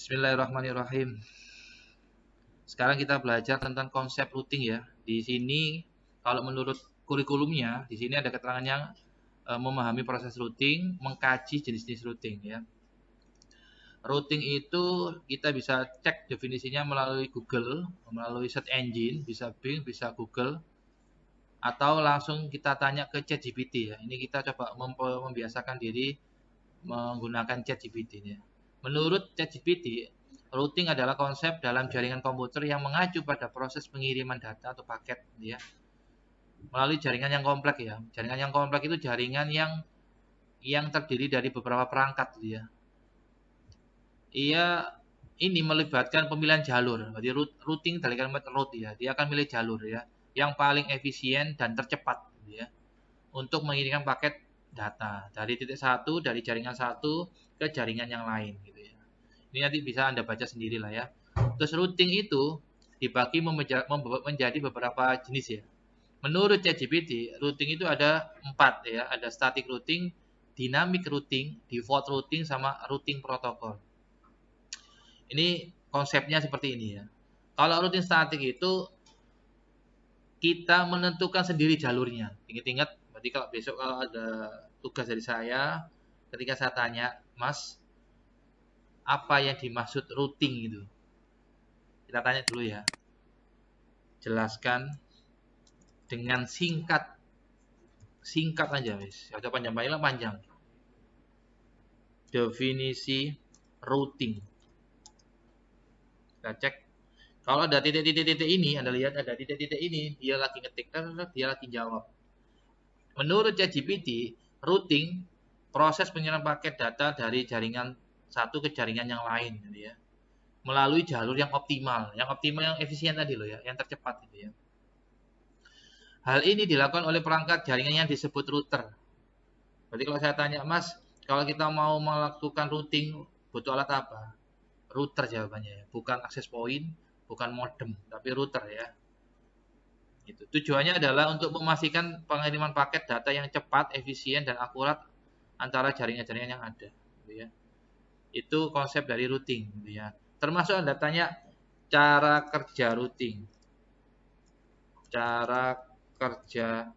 Bismillahirrahmanirrahim. Sekarang kita belajar tentang konsep routing ya. Di sini kalau menurut kurikulumnya, di sini ada keterangannya memahami proses routing, mengkaji jenis-jenis routing ya. Routing itu kita bisa cek definisinya melalui Google, melalui search engine, bisa Bing, bisa Google, atau langsung kita tanya ke ChatGPT ya. Ini kita coba membiasakan diri menggunakan ChatGPT ya. Menurut ChatGPT, routing adalah konsep dalam jaringan komputer yang mengacu pada proses pengiriman data atau paket ya, melalui jaringan yang kompleks ya. Jaringan yang kompleks itu jaringan yang terdiri dari beberapa perangkat ya. Ia ini melibatkan pemilihan jalur. Jadi routing dari kalimat route ya. Dia akan milih jalur ya yang paling efisien dan tercepat ya untuk mengirimkan paket data dari titik satu, dari jaringan satu ke jaringan yang lain gitu ya. Ini nanti bisa Anda baca sendiri lah ya. Terus routing itu dibagi menjadi beberapa jenis ya. Menurut ChatGPT, routing itu ada 4 ya. Ada static routing, dynamic routing, default routing, sama routing protocol. Ini konsepnya seperti ini ya. Kalau routing static itu kita menentukan sendiri jalurnya. Ingat-ingat, berarti kalau besok kalau ada tugas dari saya, ketika saya tanya, Mas, apa yang dimaksud routing itu? Kita tanya dulu ya. Jelaskan dengan singkat aja, wis. Ada panjang-panjang panjang. Definisi routing. Kita cek. Kalau ada titik-titik ini, Anda lihat ada titik-titik ini, dia lagi ngetik, dia lagi jawab. Menurut ChatGPT, routing proses penyerahan paket data dari jaringan satu ke jaringan yang lain gitu ya. Melalui jalur yang optimal, yang efisien tadi loh ya, yang tercepat gitu ya. Hal ini dilakukan oleh perangkat jaringan yang disebut router. Berarti kalau saya tanya, Mas, kalau kita mau melakukan routing butuh alat apa? Router jawabannya ya, bukan access point, bukan modem, tapi router ya. Gitu. Tujuannya adalah untuk memastikan pengiriman paket data yang cepat, efisien, dan akurat antara jaringan-jaringan yang ada. Gitu ya. Itu konsep dari routing. Gitu ya. Termasuk Anda tanya cara kerja routing. Cara kerja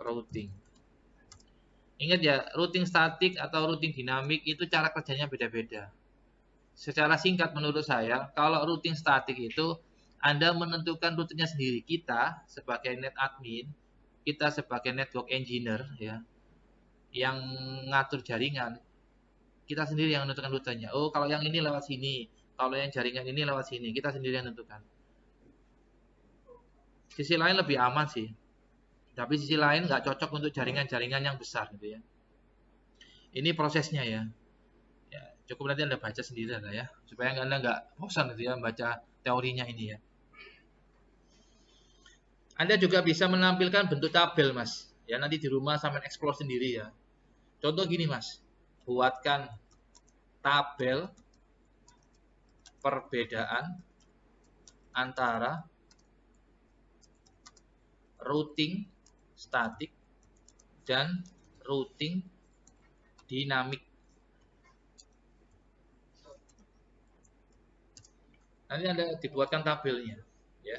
routing. Ingat ya, routing statik atau routing dinamik itu cara kerjanya beda-beda. Secara singkat menurut saya, kalau routing statik itu Anda menentukan rutenya sendiri. Kita sebagai net admin, kita sebagai network engineer ya, yang ngatur jaringan, kita sendiri yang menentukan rutenya. Oh, kalau yang ini lewat sini, kalau yang jaringan ini lewat sini, kita sendiri yang menentukan. Sisi lain lebih aman sih, tapi sisi lain nggak cocok untuk jaringan-jaringan yang besar gitu ya. Ini prosesnya ya. Ya, cukup nanti Anda baca sendiri lah ya, supaya Anda nggak bosan gitu ya baca teorinya ini ya. Anda juga bisa menampilkan bentuk tabel, Mas. Ya, nanti di rumah sampai explore sendiri ya. Contoh gini, Mas. Buatkan tabel perbedaan antara routing statik dan routing dinamik. Nanti Anda dibuatkan tabelnya ya.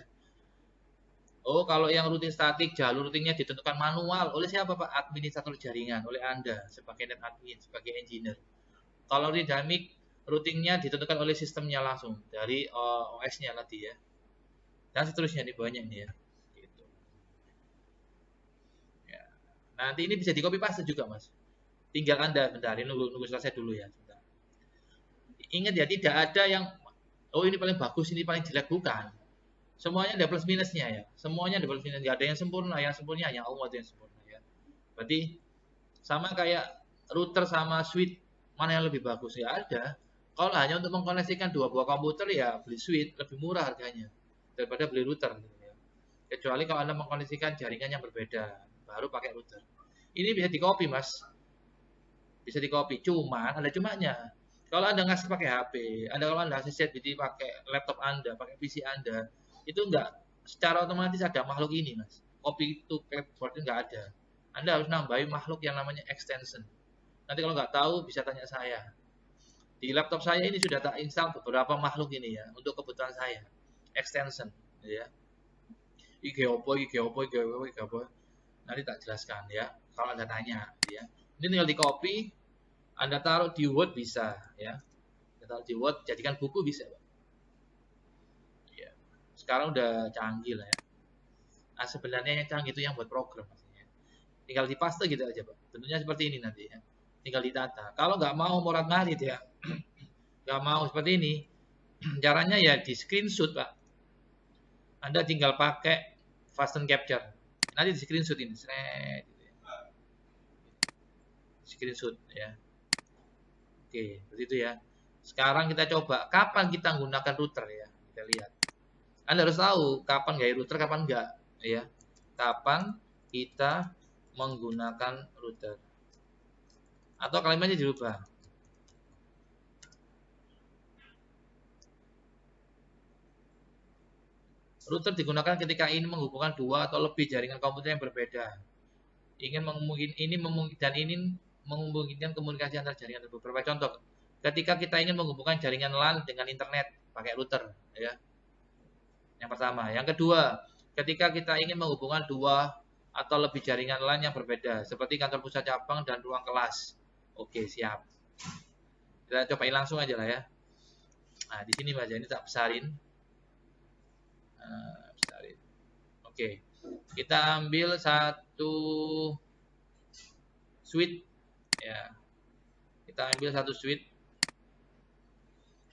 Oh, kalau yang routing statik, jalur routingnya ditentukan manual oleh siapa, Pak? Administrator jaringan, oleh Anda sebagai net admin, sebagai engineer. Kalau dinamik, routingnya ditentukan oleh sistemnya langsung dari OS-nya tadi ya. Dan seterusnya nih banyak nih ya. Gitu. Ya. Nanti ini bisa di copy paste juga, Mas. Tinggal Anda bentar, ini nunggu selesai dulu ya. Bentar. Ingat ya, tidak ada yang oh ini paling bagus, ini paling jelek, bukan. Semuanya ada plus minusnya ya. Semuanya ada plus minus. Gak ada yang sempurna. Yang sempurna hanya Allah yang sempurna ya. Berarti sama kayak router sama switch, mana yang lebih bagus ya ada. Kalau hanya untuk mengkoneksikan dua buah komputer ya beli switch lebih murah harganya daripada beli router. Gitu ya. Kecuali kalau Anda mengkoneksikan jaringan yang berbeda, baru pakai router. Ini bisa di copy, Mas. Bisa di copy. Cuman ada cumanya. Kalau Anda ngasih pakai HP, kalau Anda ngasih set jadi pakai laptop Anda, pakai PC Anda, itu enggak secara otomatis ada makhluk ini, Mas. Copy to clipboard itu enggak ada. Anda harus nambahin makhluk yang namanya extension. Nanti kalau nggak tahu bisa tanya saya. Di laptop saya ini sudah tak install beberapa makhluk ini ya untuk kebutuhan saya, extension ya. IG opo, IG opo, IG opo, IG opo. Nanti tak jelaskan ya kalau Anda tanya ya. Ini tinggal di copy, Anda taruh di Word bisa ya. Anda taruh di Word, jadikan buku bisa, Pak. Ya. Sekarang udah canggih lah ya. Nah, sebenarnya yang canggih itu yang buat program maksudnya. Tinggal dipaste gitu aja, Pak. Tentunya seperti ini nanti ya. Tinggal ditata. Kalau nggak mau morat-marit ya, nggak mau seperti ini, caranya ya di screenshot, Pak. Anda tinggal pakai Fashion Capture. Nanti di screenshot ini, screenshot ya. Oke, begitu ya. Sekarang kita coba kapan kita menggunakan router ya. Kita lihat. Anda harus tahu kapan gaya router, kapan enggak ya. Kapan kita menggunakan router. Atau kalimatnya dirubah. Router digunakan ketika ingin menghubungkan dua atau lebih jaringan komputer yang berbeda. Ingin memungkinkan komunikasi antar jaringan. Beberapa contoh. Ketika kita ingin menghubungkan jaringan LAN dengan internet pakai router, ya. Yang pertama. Yang kedua, ketika kita ingin menghubungkan dua atau lebih jaringan LAN yang berbeda, seperti kantor pusat cabang dan ruang kelas. Oke, siap. Kita cobain langsung aja lah ya. Nah, di sini Mas, ini tak besarin. Oke, kita ambil satu switch ya. Kita ambil satu switch.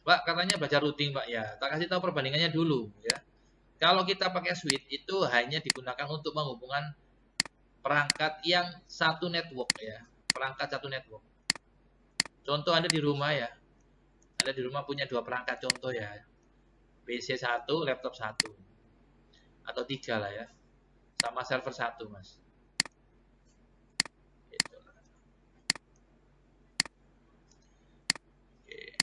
Pak, katanya belajar routing, Pak ya. Tak kasih tahu perbandingannya dulu ya. Kalau kita pakai switch itu hanya digunakan untuk menghubungkan perangkat yang satu network ya. Perangkat satu network. Contoh Anda di rumah ya. Anda di rumah punya dua perangkat contoh ya. PC 1, laptop 1. Atau 3 lah ya. Sama server 1, Mas. Gitu. Oke.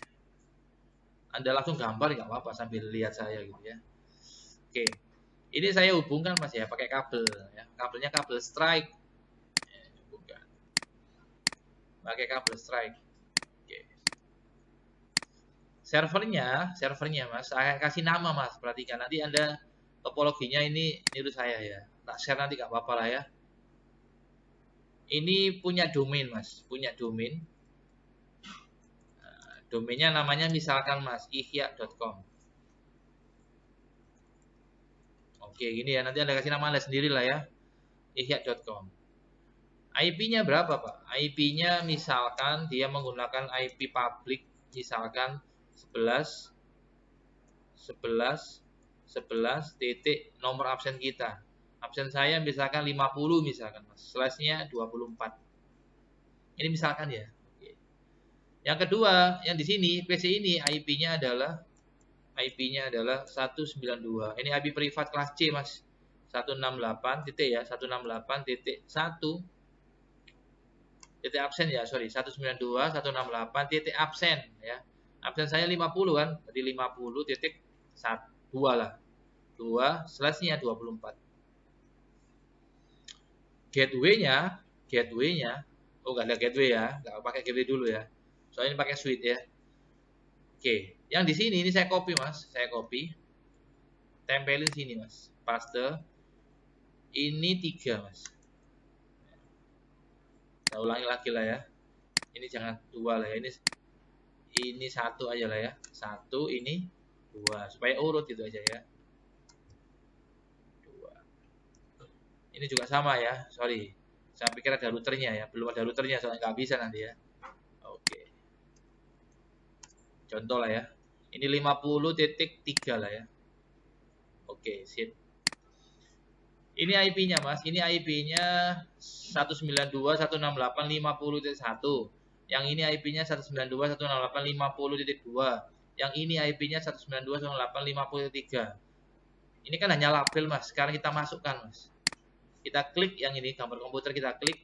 Anda langsung gambar nggak apa-apa sambil lihat saya gitu ya. Oke. Ini saya hubungkan Mas ya pakai kabel ya. Kabelnya kabel strike. Bukan. Pakai kabel strike. Oke. Servernya Mas, saya kasih nama Mas. Perhatikan nanti Anda topologinya ini niru saya ya. Tak share nanti nggak apa-apa lah ya. Ini punya domain Mas, punya domain. Domainnya namanya misalkan Mas ihya.com. Oke, gini ya, nanti Anda kasih nama Anda sendiri lah ya. ihya.com. IP-nya berapa, Pak? IP-nya misalkan dia menggunakan IP public misalkan 11 titik nomor absen kita. Absen saya misalkan 50 misalkan Mas. Slash-nya 24. Ini misalkan ya. Yang kedua, yang di sini PC ini IP-nya adalah 192. Ini IP privat kelas C, Mas. 168 titik ya, 168 titik 1 titik absen ya, sorry, 192 168 titik absen ya. Absen saya 50 kan, jadi 50 titik 2 lah. 2 slash-nya 24. Gateway-nya, oh enggak ada gateway ya, enggak pakai gateway dulu ya. Soalnya ini pakai switch ya. Oke, yang di sini ini saya copy Mas, saya copy. Tempelin sini Mas. Paste. Ini 3 Mas. Saya ulangi lagi lah ya. Ini jangan 2 lah ya. Ini 1 aja lah ya. 1 ini 2 supaya urut gitu aja ya. 2. Ini juga sama ya. Sorry. Saya pikir ada routernya ya. Belum ada routernya soalnya nggak bisa nanti ya. Oke. Contoh lah ya. Ini 50.3 lah ya. Oke, sip. Ini IP-nya Mas. Ini IP-nya 192.168.50.1. Yang ini IP-nya 192.168.50.2. Yang ini IP-nya 192.168.50.3. Ini kan hanya label Mas. Sekarang kita masukkan Mas. Kita klik yang ini, gambar komputer kita klik.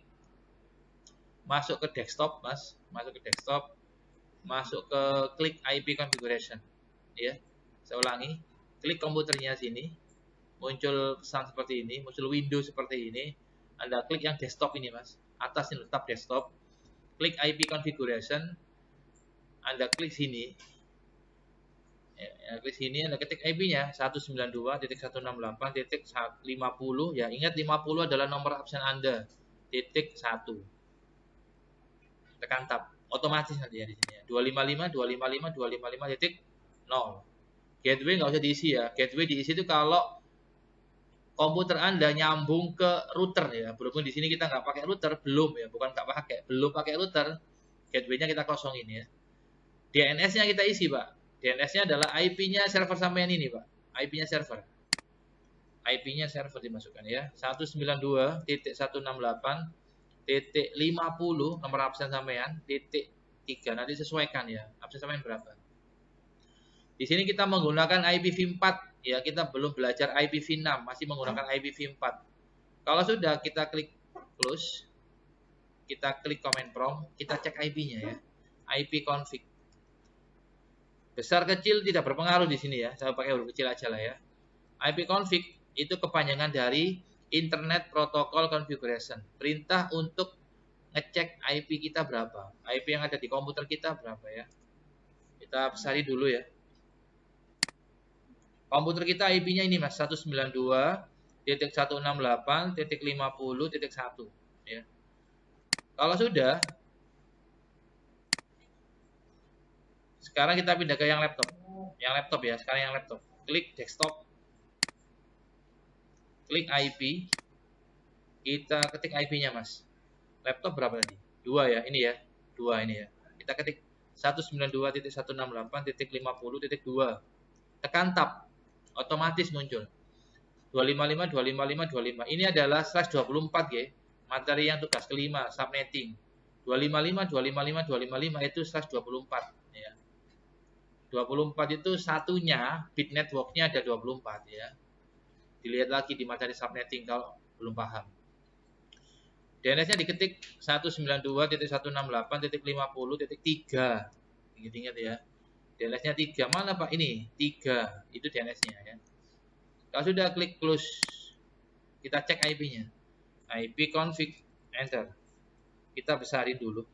Masuk ke desktop Mas. Masuk ke desktop. Masuk ke klik IP configuration. Ya. Saya ulangi. Klik komputernya sini. Muncul pesan seperti ini. Muncul window seperti ini. Anda klik yang desktop ini Mas. Atas ini tetap desktop. Klik IP configuration. Anda klik sini. Ya, klik sini Anda ketik IP-nya 192.168.50 ya. Ingat 50 adalah nomor absen Anda. Titik 1. Tekan tab. Otomatis nanti ya di sini ya. 255.255.255.0. Gateway nggak usah diisi ya. Gateway diisi itu kalau komputer Anda nyambung ke router ya. Berhubung di sini kita nggak pakai router, belum ya, bukan nggak pakai, belum pakai router. Gateway-nya kita kosongin ya. DNS-nya kita isi, Pak. DNS-nya adalah IP-nya server sampean ini, Pak. IP-nya server. IP-nya server dimasukkan ya. 192.168.50 nomor absen sampean, titik 3. Nanti sesuaikan ya. Absen sampean berapa? Di sini kita menggunakan IPv4 ya. Kita belum belajar IPv6, masih menggunakan IPv4. Kalau sudah, kita klik close. Kita klik command prompt, kita cek IP-nya ya. IP config. Besar kecil tidak berpengaruh di sini ya. Saya pakai huruf kecil aja lah ya. IP config itu kepanjangan dari Internet Protocol Configuration. Perintah untuk ngecek IP kita berapa. IP yang ada di komputer kita berapa ya. Kita besari dulu ya. Komputer kita IP-nya ini Mas, 192.168.50.1 ya. Kalau sudah, sekarang kita pindah ke yang laptop. Yang laptop ya, sekarang yang laptop. Klik desktop. Klik IP. Kita ketik IP-nya, Mas. Laptop berapa tadi? 2 ya, ini ya. 2 ini ya. Kita ketik 192.168.50.2. Tekan tab. Otomatis muncul. 255.255.25. Ini adalah /24 ya. Materi yang tugas kelima, subnetting. 255.255.255 itu /24 ya. 24 itu satunya, bit networknya ada 24 ya. Dilihat lagi di materi subnetting kalau belum paham. DNS-nya diketik 192.168.50.3. Ingat-ingat ya. DNS-nya 3. Mana Pak? Ini 3. Itu DNS-nya ya. Kalau sudah, klik close. Kita cek IP-nya. IP config, enter. Kita besarin dulu.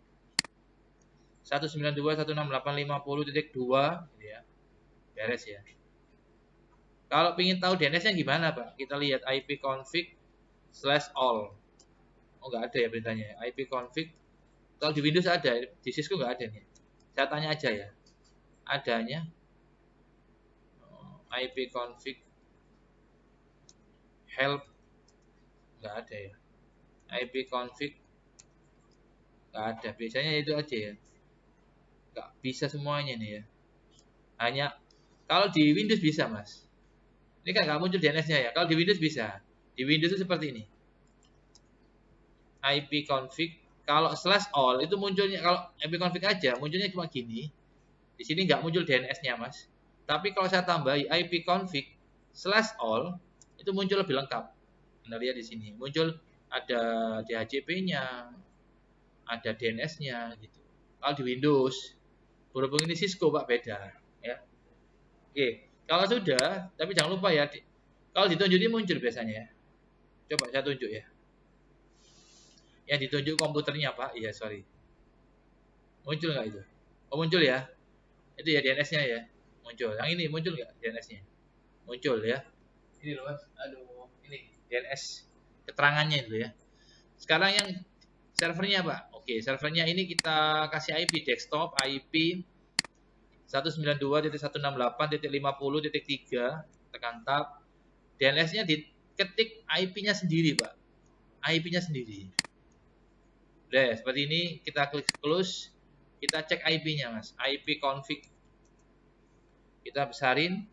192.168.50.2 ya. Beres ya. Kalau ingin tahu DNS-nya gimana, Pak? Kita lihat IP config /all. Oh, nggak ada ya perintahnya. IP config. Kalau di Windows ada, di Cisco nggak ada nih. Saya tanya aja ya. Adanya IP config help, nggak ada ya. IP config nggak ada. Biasanya itu aja ya. Nggak bisa semuanya nih ya. Hanya kalau di Windows bisa, Mas. Ini kan nggak muncul DNS-nya ya. Kalau di Windows bisa. Di Windows itu seperti ini. IP config. Kalau /all itu munculnya, kalau IP config aja munculnya cuma gini. Di sini nggak muncul DNS-nya, Mas. Tapi kalau saya tambahi IP config /all itu muncul lebih lengkap. Anda lihat di sini. Muncul ada DHCP-nya, ada DNS-nya gitu. Kalau di Windows, berhubung ini Cisco Pak, beda ya. Oke, kalau sudah, tapi jangan lupa ya, kalau ditunjukin muncul biasanya ya. Coba saya tunjuk ya. Yang ditunjuk komputernya Pak, iya sorry. Muncul nggak itu? Oh muncul ya. Itu ya DNS-nya ya. Muncul. Yang ini muncul nggak DNS-nya? Muncul ya. Ini loh Mas. Aduh, ini DNS keterangannya itu ya. Sekarang yang servernya Pak. Oke, servernya ini kita kasih IP desktop, IP 192.168.50.3, tekan tab. DNS-nya diketik IP-nya sendiri, Pak. IP-nya sendiri. Udah, seperti ini kita klik close, kita cek IP-nya, Mas. IP config. Kita besarin.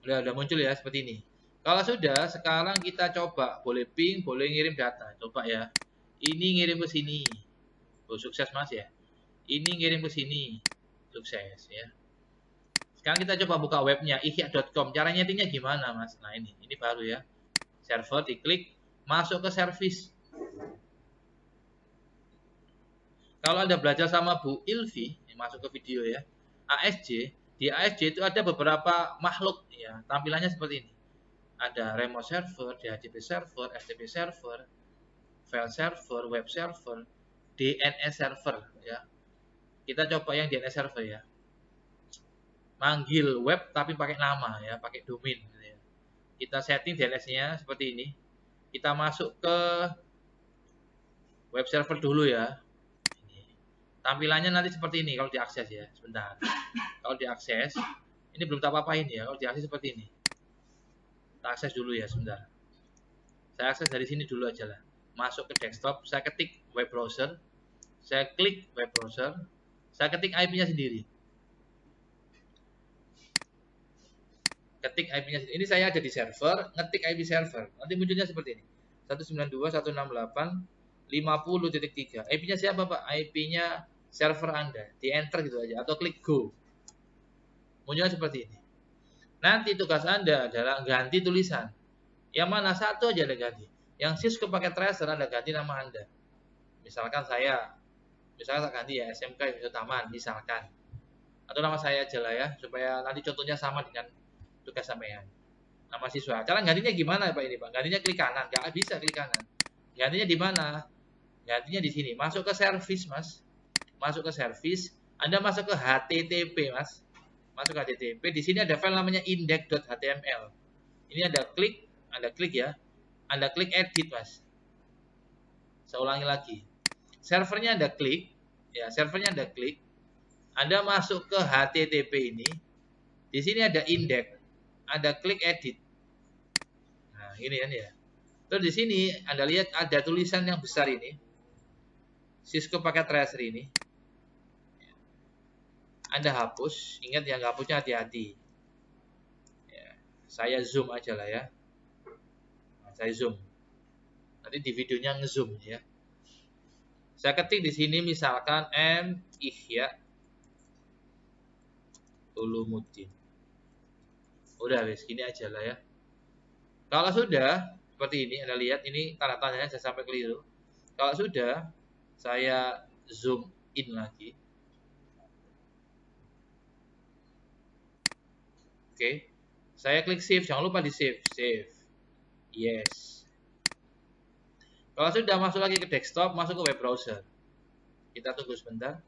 Udah muncul ya seperti ini. Kalau sudah, sekarang kita coba, boleh ping, boleh ngirim data. Coba ya. Ini ngirim ke sini. Oh, sukses Mas ya. Ini ngirim ke sini. Sukses ya. Sekarang kita coba buka webnya ihya.com. Cara nyetingnya gimana Mas? Nah ini baru ya. Server diklik, masuk ke service. Kalau Anda belajar sama Bu Ilvi, masuk ke video ya. ASJ, di ASJ itu ada beberapa makhluk ya. Tampilannya seperti ini. Ada remote server, DHCP server, FTP server, file server, web server, DNS server ya. Kita coba yang DNS server ya. Manggil web tapi pakai nama ya, pakai domain gitu ya. Kita setting DNS-nya seperti ini. Kita masuk ke web server dulu ya. Tampilannya nanti seperti ini kalau diakses ya. Sebentar. Kalau diakses, ini belum tak apa-apain ya. Kalau diakses seperti ini. Kita akses dulu ya, sebentar. Saya akses dari sini dulu aja lah. Masuk ke desktop, saya ketik web browser. Saya klik web browser. Saya ketik IP-nya sendiri. Ketik IP-nya sendiri. Ini saya ada di server, ngetik IP server. Nanti munculnya seperti ini. 192.168.50.3. IP-nya siapa, Pak? IP-nya server Anda. Di enter gitu aja atau klik go. Munculnya seperti ini. Nanti tugas Anda adalah ganti tulisan. Yang mana satu aja Anda ganti. Yang Cisco Packet Tracer Anda ganti nama Anda. Misalkan saya ganti ya SMK Yusuf Taman misalkan. Atau nama saya aja lah ya supaya nanti contohnya sama dengan tugas sampean. Nama siswa. Cara gantinya gimana Pak ini Pak? Gantinya klik kanan, nggak bisa klik kanan. Gantinya di mana? Gantinya di sini. Masuk ke service Mas. Masuk ke service. Anda masuk ke HTTP Mas. Masuk ke HTTP. Di sini ada file namanya index.html. Ini Anda klik ya. Anda klik edit Mas. Saya ulangi lagi. Servernya Anda klik, ya servernya Anda klik. Anda masuk ke HTTP ini. Di sini ada index. Anda klik edit. Nah, ini kan ya. Terus di sini Anda lihat ada tulisan yang besar ini. Cisco Packet Tracer ini. Anda hapus. Ingat yang hapusnya hati-hati. Ya, saya zoom aja lah ya. Nah, saya zoom. Nanti di videonya ngezoom ya. Saya ketik di sini misalkan M Ihya Ulumuddin. Udah wes gini aja lah ya. Kalau sudah seperti ini Anda lihat ini tanda tandanya saya sampai keliru. Kalau sudah saya zoom in lagi. Oke. Saya klik save, jangan lupa di save. Save. Yes. Kalau sudah masuk lagi ke desktop, masuk ke web browser. Kita tunggu sebentar.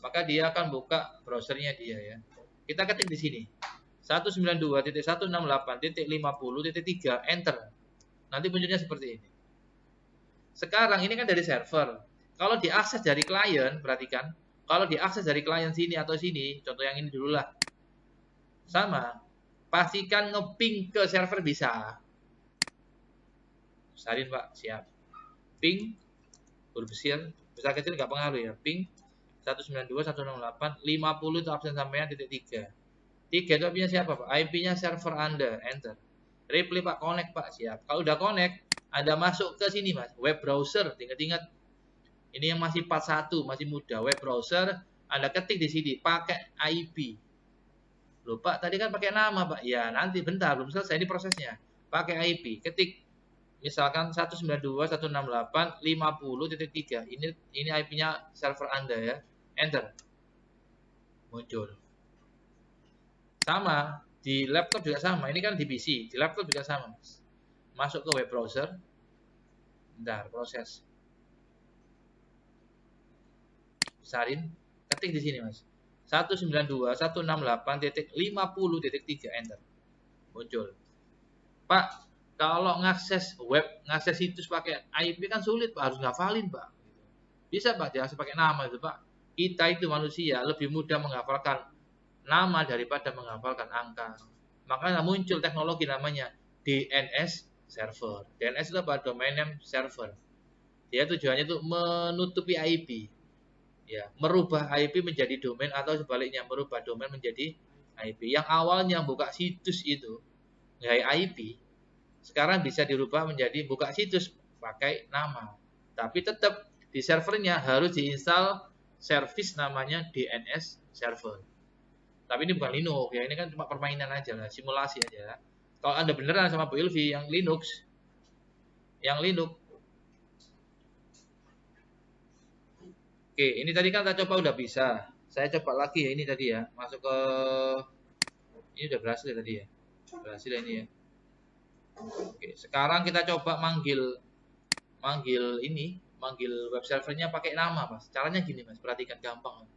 Maka dia akan buka browsernya dia ya. Kita ketik di sini. 192.168.50.3 enter. Nanti munculnya seperti ini. Sekarang ini kan dari server. Kalau diakses dari klien, perhatikan. Kalau diakses dari klien sini atau sini, contoh yang ini dulu lah. Sama. Pastikan ngeping ke server bisa. Sarin Pak, siap. Ping huruf besar kecil nggak pengaruh ya. Ping 192.168.50 itu absen sampean .3. 3 itu IP-nya siapa Pak? IP-nya server Anda. Enter. Reply Pak, connect Pak, siap. Kalau udah connect, Anda masuk ke sini Mas, web browser. Ingat-ingat. Ini yang masih 41, masih muda. Web browser, Anda ketik di sini pakai IP. Loh Pak, tadi kan pakai nama Pak. Ya, nanti bentar, belum selesai ini prosesnya. Pakai IP. Ketik misalkan 192.168.50.3. Ini IP-nya server Anda ya. Enter. Muncul. Sama, di laptop juga sama. Ini kan di PC, di laptop juga sama. Masuk ke web browser. Bentar, proses. Besarin, ketik di sini, Mas. 192.168.50.3 enter. Muncul. Pak, kalau ngakses web, ngakses situs pakai IP kan sulit, Pak. Harus ngafalin, Pak. Bisa, Pak. Jangan pakai nama itu, Pak. Kita itu manusia lebih mudah menghafalkan nama daripada menghafalkan angka. Makanya muncul teknologi namanya DNS server. DNS itu apa? Domain name server. Dia tujuannya itu menutupi IP. Ya, merubah IP menjadi domain atau sebaliknya merubah domain menjadi IP. Yang awalnya buka situs itu nggak IP, sekarang bisa dirubah menjadi buka situs pakai nama. Tapi tetap di servernya harus diinstal service namanya DNS server. Tapi ini bukan Linux ya, ini kan cuma permainan aja lah, simulasi aja. Kalau Anda beneran sama Bu Ilvi yang Linux, oke, ini tadi kan kita coba udah bisa. Saya coba lagi ya ini tadi ya, masuk ke ini udah berhasil ya tadi ya. Berhasil ya ini ya. Oke, sekarang kita coba manggil web servernya pakai nama, Mas. Caranya gini, Mas, perhatikan gampang.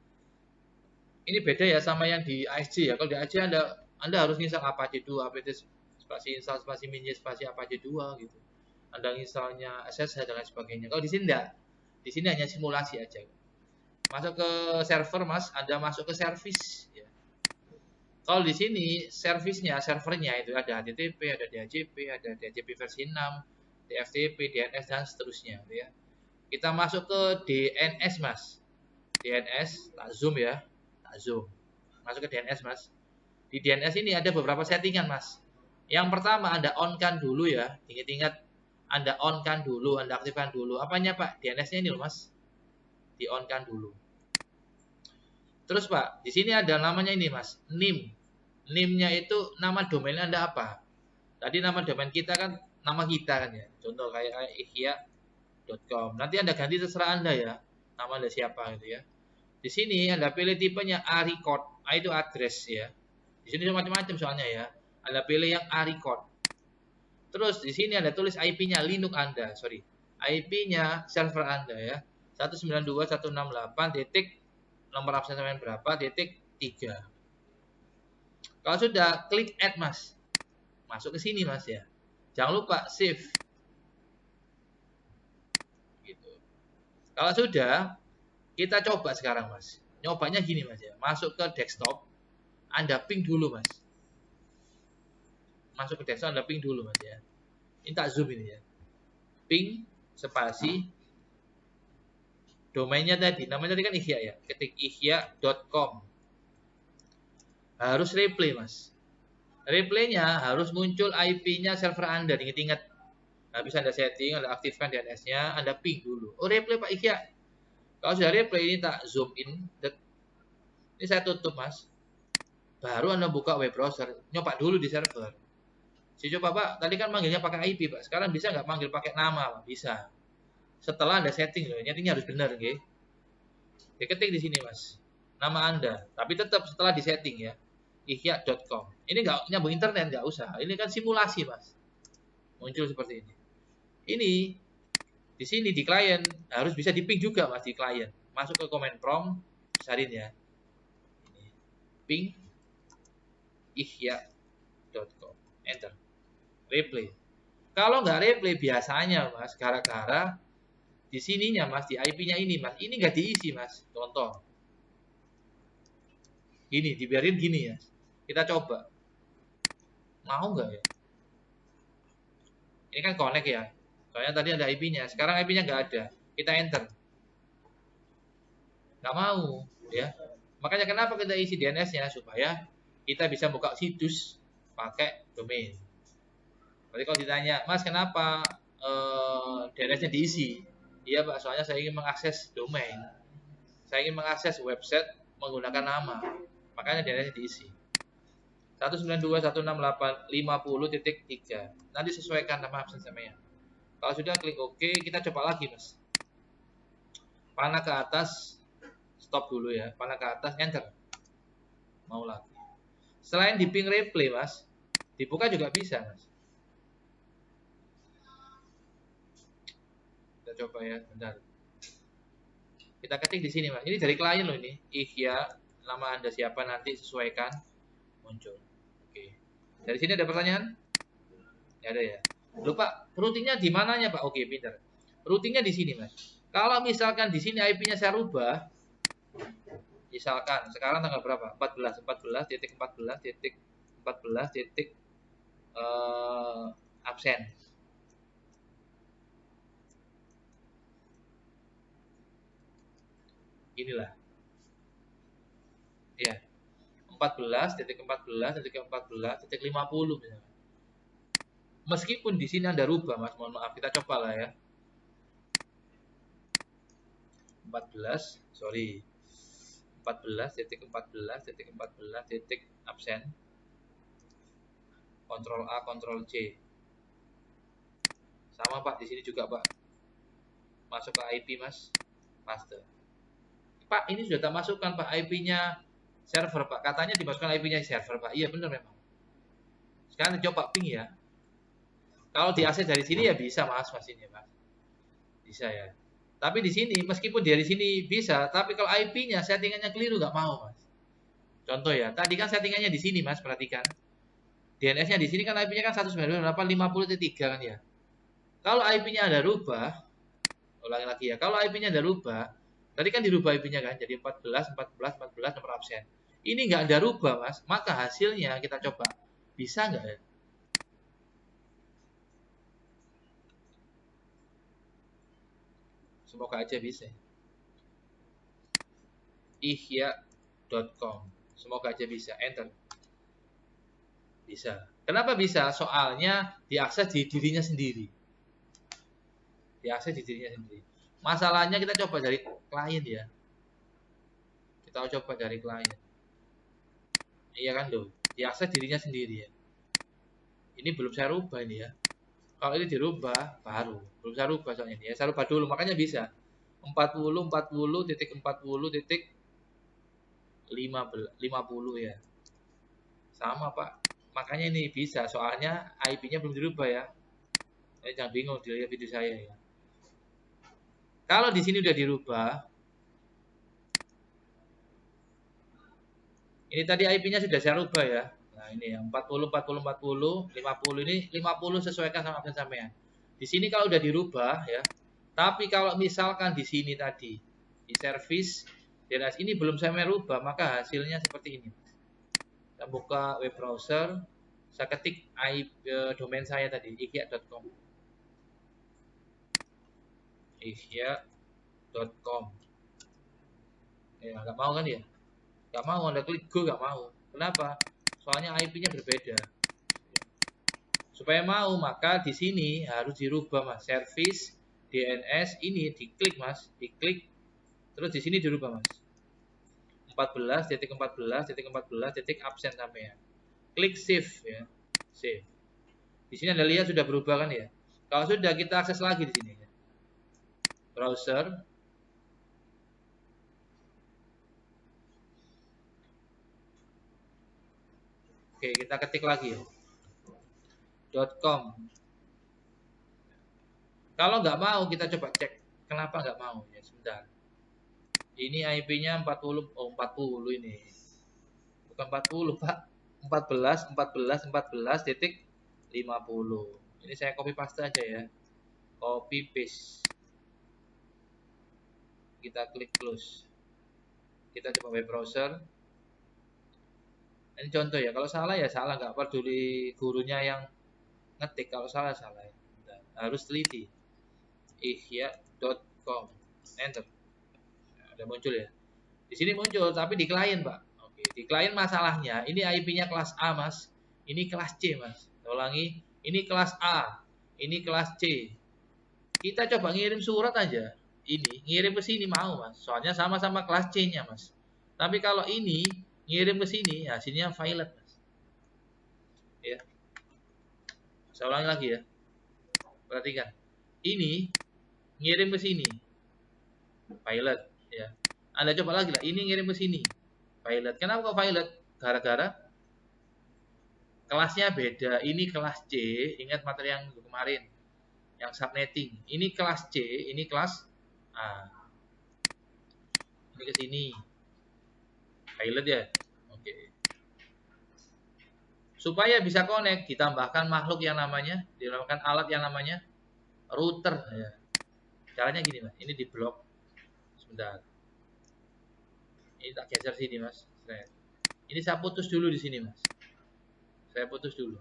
Ini beda ya sama yang di ASJ ya. Kalau di ASJ Anda harus install Apache 2, apt spasi install spasi minj spasi Apache 2 gitu. Anda installnya SSH dan lain sebagainya. Kalau di sini enggak. Di sini hanya simulasi aja. Masuk ke server, Mas, Anda masuk ke service ya. Kalau di sini servernya itu ada HTTP, ada DHCP, ada DHCP versi 6, DFTP, DNS dan seterusnya gitu ya. Kita masuk ke DNS, Mas. DNS, tak zoom ya. Tak zoom. Masuk ke DNS, Mas. Di DNS ini ada beberapa settingan, Mas. Yang pertama Anda on-kan dulu ya. Ingat-ingat Anda on-kan dulu, Anda aktifkan dulu. Apanya, Pak? DNS-nya ini loh, Mas. Di on-kan dulu. Terus, Pak, di sini ada namanya ini, Mas. NIM. NIM-nya itu nama domainnya Anda apa? Tadi nama domain kita kan nama kita kan ya. Contoh kayak ihya.com. Nanti Anda ganti terserah Anda ya. Nama Anda siapa gitu ya. Di sini Anda pilih tipenya A-record. A itu address ya. Di sini macam-macam soalnya ya. Anda pilih yang A-record. Terus di sini Anda tulis IP-nya Linux Anda, sorry. IP-nya server Anda ya. 192.168 titik nomor absen sampai berapa titik 3. Kalau sudah klik add, Mas. Masuk ke sini, Mas ya. Jangan lupa save. Gitu. Kalau sudah, kita coba sekarang, Mas. Nyobanya gini, Mas ya. Masuk ke desktop, Anda ping dulu, Mas. Masuk ke desktop, Anda ping dulu, Mas ya. Ini tak zoom ini ya. Ping spasi domainnya tadi, namanya tadi kan ihya ya. Ketik ihya.com. Harus replay, Mas. Replaynya harus muncul IP-nya server Anda. Ingat-ingat. Habis Anda setting, Anda aktifkan DNS-nya, Anda ping dulu. Oh, replay Pak Ihya. Kalau sudah replay ini tak zoom in. Ini saya tutup, Mas. Baru Anda buka web browser. Nyoba dulu di server. Saya coba, Pak. Tadi kan manggilnya pakai IP, Pak. Sekarang bisa nggak manggil pakai nama, Pak? Bisa. Setelah Anda setting loh. Settingnya harus benar, oke? Diketik di sini, Mas. Nama Anda. Tapi tetap setelah disetting ya. ihya.com. Ini nggak nyambung internet, nggak usah. Ini kan simulasi, Mas. Muncul seperti ini. Ini di sini di klien harus bisa di-ping juga, Mas, di klien. Masuk ke command prompt, besarin ya. Ini. Ping ihya.com. Enter. Replay. Kalau nggak replay biasanya, Mas, gara-gara di sininya, Mas, di IP-nya ini, Mas. Ini nggak diisi, Mas. Contoh. Gini, dibiarin gini ya. Kita coba. Mau nggak ya? Ini kan connect ya. Soalnya tadi ada IP-nya. Sekarang IP-nya nggak ada. Kita enter. Nggak mau. Ya. Makanya kenapa kita isi DNS-nya? Supaya kita bisa buka situs pakai domain. Berarti kalau ditanya, Mas kenapa DNS-nya diisi? Iya Pak, soalnya saya ingin mengakses domain. Saya ingin mengakses website menggunakan nama. Makanya DNS-nya diisi. 192.168.50.3. Nanti sesuaikan nama absen samanya. Kalau sudah klik OK, kita coba lagi, Mas. Panah ke atas, stop dulu ya. Panah ke atas, enter. Mau lagi. Selain di ping replay, Mas, dibuka juga bisa, Mas. Kita coba ya, bentar. Kita ketik di sini, Mas. Ini dari klien loh ini. Ihya, nama Anda siapa nanti sesuaikan muncul. Oke. Dari sini ada pertanyaan? Ya ada ya. Lupa, routingnya di mananya, Pak? Oke, pintar. Routingnya di sini, Mas. Kalau misalkan di sini IP-nya saya rubah, misalkan sekarang tanggal berapa? 14.14.14.14. Absen. Inilah. Ya. 14.14.14.50 misalnya. Meskipun di sini Anda rubah, Mas, mohon maaf, kita coba lah ya. 14.14.14. Absen. Ctrl A, Ctrl C. Sama, Pak, di sini juga, Pak. Masuk ke IP, Mas. Paste. Pak, ini sudah tak masukkan, Pak, IP-nya server, Pak. Katanya dimasukkan IP-nya server, Pak. Iya, benar memang. Sekarang coba ping ya. Kalau diakses dari sini ya bisa, Mas, ini, Mas. Bisa ya. Tapi di sini, meskipun dari sini bisa, tapi kalau IP-nya settingannya keliru, nggak mau, Mas. Contoh ya, tadi kan settingannya di sini Mas, perhatikan. DNS-nya di sini kan IP-nya kan 192.168.50.3 kan ya. Kalau IP-nya ada rubah, ulangi lagi ya. Kalau IP-nya ada rubah, tadi kan dirubah IP-nya kan, jadi 14 nomor absen. Ini nggak ada rubah Mas, maka hasilnya kita coba. Bisa nggak ya? Semoga aja bisa. ihya.com. Semoga aja bisa. Enter. Bisa. Kenapa bisa? Soalnya diakses di dirinya sendiri. Diakses di dirinya sendiri. Masalahnya kita coba dari klien ya. Kita coba dari klien. Iya kan loh. Diakses dirinya sendiri ya. Ini belum saya rubah ini ya. Kalau ini dirubah baru. Belum saya rubah soalnya ini ya. Saya rubah dulu makanya bisa. 40.40.40.50 ya. Sama Pak. Makanya ini bisa. Soalnya IP-nya belum dirubah ya. Jangan bingung dilihat video saya ya. Kalau di sini udah dirubah, ini tadi IP-nya sudah saya rubah ya. Nah, ini yang 40 40 40 50 ini 50 sesuaikan sama absen sampean. Di sini kalau udah dirubah ya. Tapi kalau misalkan di sini tadi di service DNS ini belum saya merubah, maka hasilnya seperti ini. Saya buka web browser, saya ketik domain saya tadi ihya.com. ihya.com. Ya, nggak mau kan ya? Nggak mau, Anda klik go nggak mau. Kenapa? Soalnya IP-nya berbeda. Supaya mau, maka di sini harus dirubah Mas. Service DNS ini diklik Mas, diklik. Terus di sini dirubah Mas. 14.14.14. absen sampai ya. Klik save ya. Save. Di sini Anda lihat sudah berubah kan ya? Kalau sudah, kita akses lagi di sini ya. Browser. Oke, kita ketik lagi ya. .com. Kalau nggak mau, kita coba cek. Kenapa nggak mau? Ya, sebentar. Ini IP-nya 40 ini. Bukan 40, Pak. 14.14.14.50. Ini saya copy paste aja ya. Copy paste. Kita klik close. Kita coba web browser. Ini contoh ya. Kalau salah ya salah, nggak peduli gurunya yang ngetik. Kalau salah salah ya. Harus teliti. ihya.com. Enter. Ada muncul ya. Di sini muncul, tapi di klien Pak. Oke, di klien masalahnya ini IP-nya kelas A Mas. Ini kelas C Mas. Saya ulangi, ini kelas A, ini kelas C. Kita coba ngirim surat aja. Ini ngirim ke sini mau Mas. Soalnya sama-sama kelas C-nya Mas. Tapi kalau ini ngirim ke sini, hasilnya violet Mas. Ya. Saya ulangi lagi ya. Perhatikan. Ini ngirim ke sini. Violet ya. Anda coba lagi lah, ini ngirim ke sini. Violet. Kenapa kok violet? Gara-gara kelasnya beda. Ini kelas C, ingat materi yang kemarin. Yang subnetting. Ini kelas C, ini kelas A. Ini ke sini. Violet ya. Oke. Supaya bisa connect, ditambahkan makhluk yang namanya, ditambahkan alat yang namanya router ya. Caranya gini Mas, ini di blok. Sebentar. Ini tak geser sini Mas. Ini saya putus dulu di sini Mas. Saya putus dulu.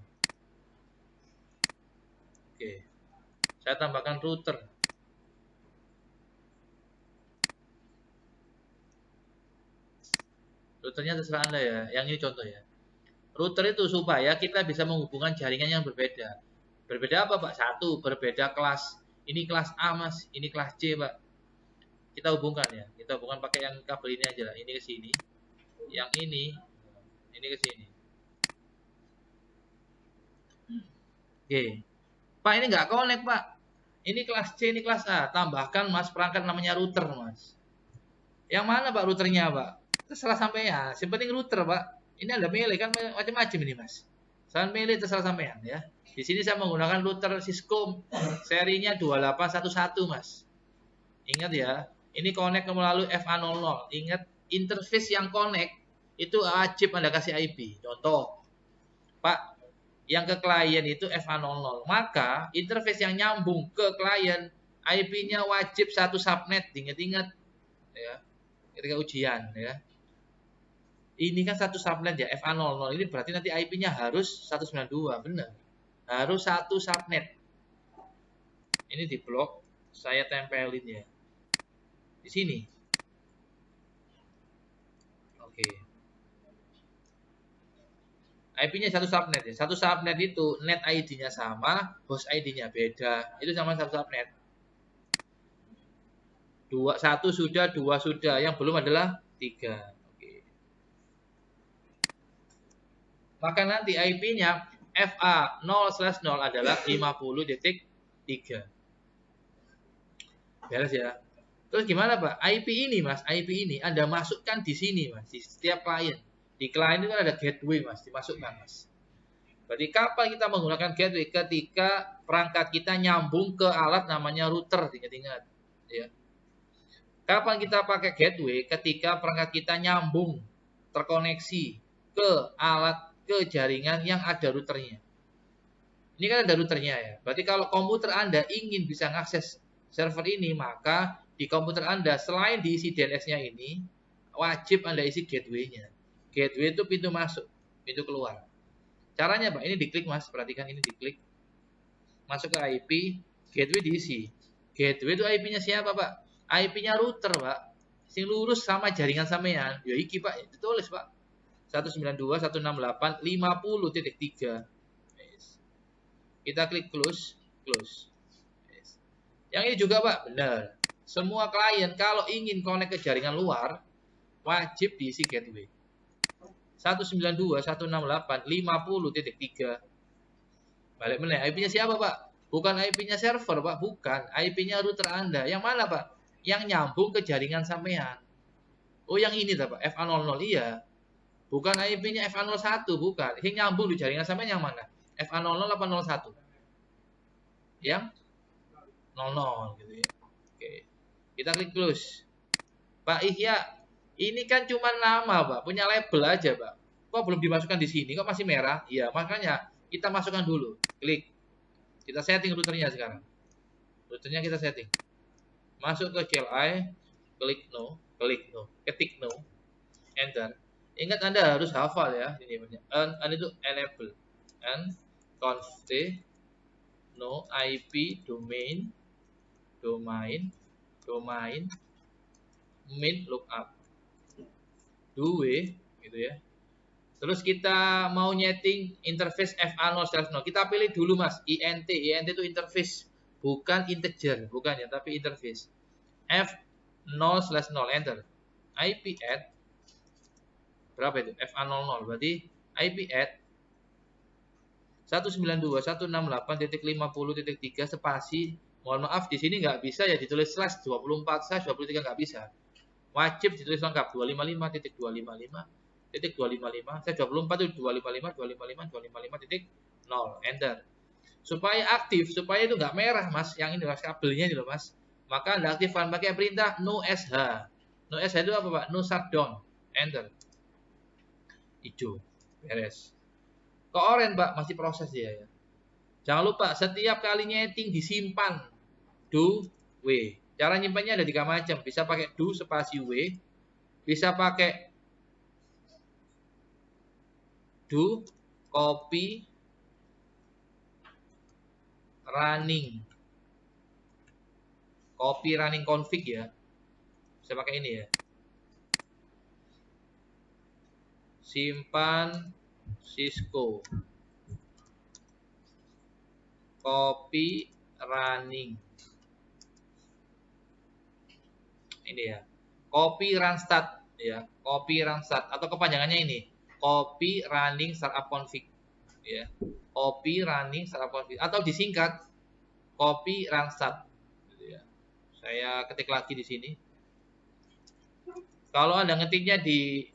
Oke. Saya tambahkan router. Routernya terserah Anda ya. Yang ini contoh ya. Router itu supaya kita bisa menghubungkan jaringan yang berbeda. Berbeda apa Pak? Satu, berbeda kelas. Ini kelas A Mas, ini kelas C Pak. Kita hubungkan ya. Kita hubungkan pakai yang kabel ini aja lah. Ini ke sini. Yang ini ke sini. Oke. Pak, ini nggak connect Pak. Ini kelas C, ini kelas A. Tambahkan Mas perangkat namanya router Mas. Yang mana Pak routernya Pak? Terserah sampean. Yang penting router Pak. Ini ada milih kan macam-macam ini Mas. Saya milih terserah sampean ya. Di sini saya menggunakan router Cisco serinya 2811 Mas. Ingat ya, ini connect melalui FA00. Ingat interface yang connect itu wajib Anda kasih IP. Contoh, Pak, yang ke klien itu FA00, maka interface yang nyambung ke klien IP-nya wajib satu subnet. Ingat-ingat ya, ketika ujian ya. Ini kan satu subnet ya, FA00. Ini berarti nanti IP-nya harus 192, benar. Harus satu subnet. Ini di blok, saya tempelin ya. Di sini. Oke. IP-nya satu subnet ya. Satu subnet itu net ID-nya sama, host ID-nya beda. Itu sama satu subnet. Satu sudah, dua sudah. Yang belum adalah 3. Oke. Maka nanti IP-nya FA0/0 adalah 50.3. Beres ya. Terus gimana Pak? IP ini Mas, IP ini Anda masukkan di sini Mas, di setiap klien. Di klien itu kan ada gateway Mas, dimasukkan Mas. Berarti kapan kita menggunakan gateway? Ketika perangkat kita nyambung ke alat namanya router, ingat-ingat. Ya. Kapan kita pakai gateway? Ketika perangkat kita nyambung, terkoneksi ke alat, ke jaringan yang ada routernya. Ini kan ada routernya ya. Berarti kalau komputer Anda ingin bisa mengakses server ini, maka di komputer Anda selain diisi DNS-nya ini, wajib Anda isi gateway-nya. Gateway itu pintu masuk, pintu keluar. Caranya Pak, ini diklik Mas, perhatikan ini diklik. Masuk ke IP, gateway diisi. Gateway itu IP-nya siapa Pak? IP-nya router Pak. Sing lurus sama jaringan sampean. Ya iki Pak, ditulis Pak. 192.168.50.3. Kita klik close, close. Yang ini juga Pak, benar. Semua klien kalau ingin connect ke jaringan luar, wajib diisi gateway. 192.168.50.3. Balik mana? IP-nya siapa Pak? Bukan IP-nya server Pak, bukan. IP-nya router Anda. Yang mana Pak? Yang nyambung ke jaringan sampean. Oh yang ini Pak, FA00 iya. Bukan IP-nya FA01, bukan. Yang nyambung di jaringan sampean yang mana? FA00 apa 01? Yang 00 gitu ya. Oke. Kita klik close. Pak Ihya, ini kan cuma nama, Pak. Punya label aja, Pak. Kok belum dimasukkan di sini? Kok masih merah? Iya, makanya kita masukkan dulu. Klik. Kita setting routernya sekarang. Routernya kita setting. Masuk ke CLI, klik no, ketik no, enter. Ingat Anda harus hafal ya. Ini Anda itu enable and conf no IP domain main lookup do gitu ya. Terus kita mau nyeting interface FA0/0. Kita pilih dulu Mas, INT itu interface, bukan integer, bukan ya, tapi interface. F0/0 enter. IP add berapa itu? FA00 berarti IP add 192.168.50.3 spasi. Mohon maaf di sini nggak bisa ya ditulis slash 24/23 nggak bisa. Wajib ditulis lengkap 255.255.255. Saya 24 itu 255 enter. Supaya aktif, supaya itu nggak merah Mas, yang ini Mas kabelnya ini loh Mas. Maka Anda aktifkan pakai perintah no sh. No sh itu apa Pak? No shutdown. Enter. Hijau. Beres. Ke orange Pak, masih proses dia ya. Jangan lupa setiap kali nyeting disimpan do w. Cara nyimpannya ada 3 macam. Bisa pakai do spasi w, bisa pakai do copy running config ya. Bisa pakai ini ya. Simpan Cisco copy running ini ya, copy run start ya, copy run start atau kepanjangannya ini copy running startup config ya, copy running startup config atau disingkat copy run start gitu ya. Saya ketik lagi di sini. Kalau Anda ngetiknya di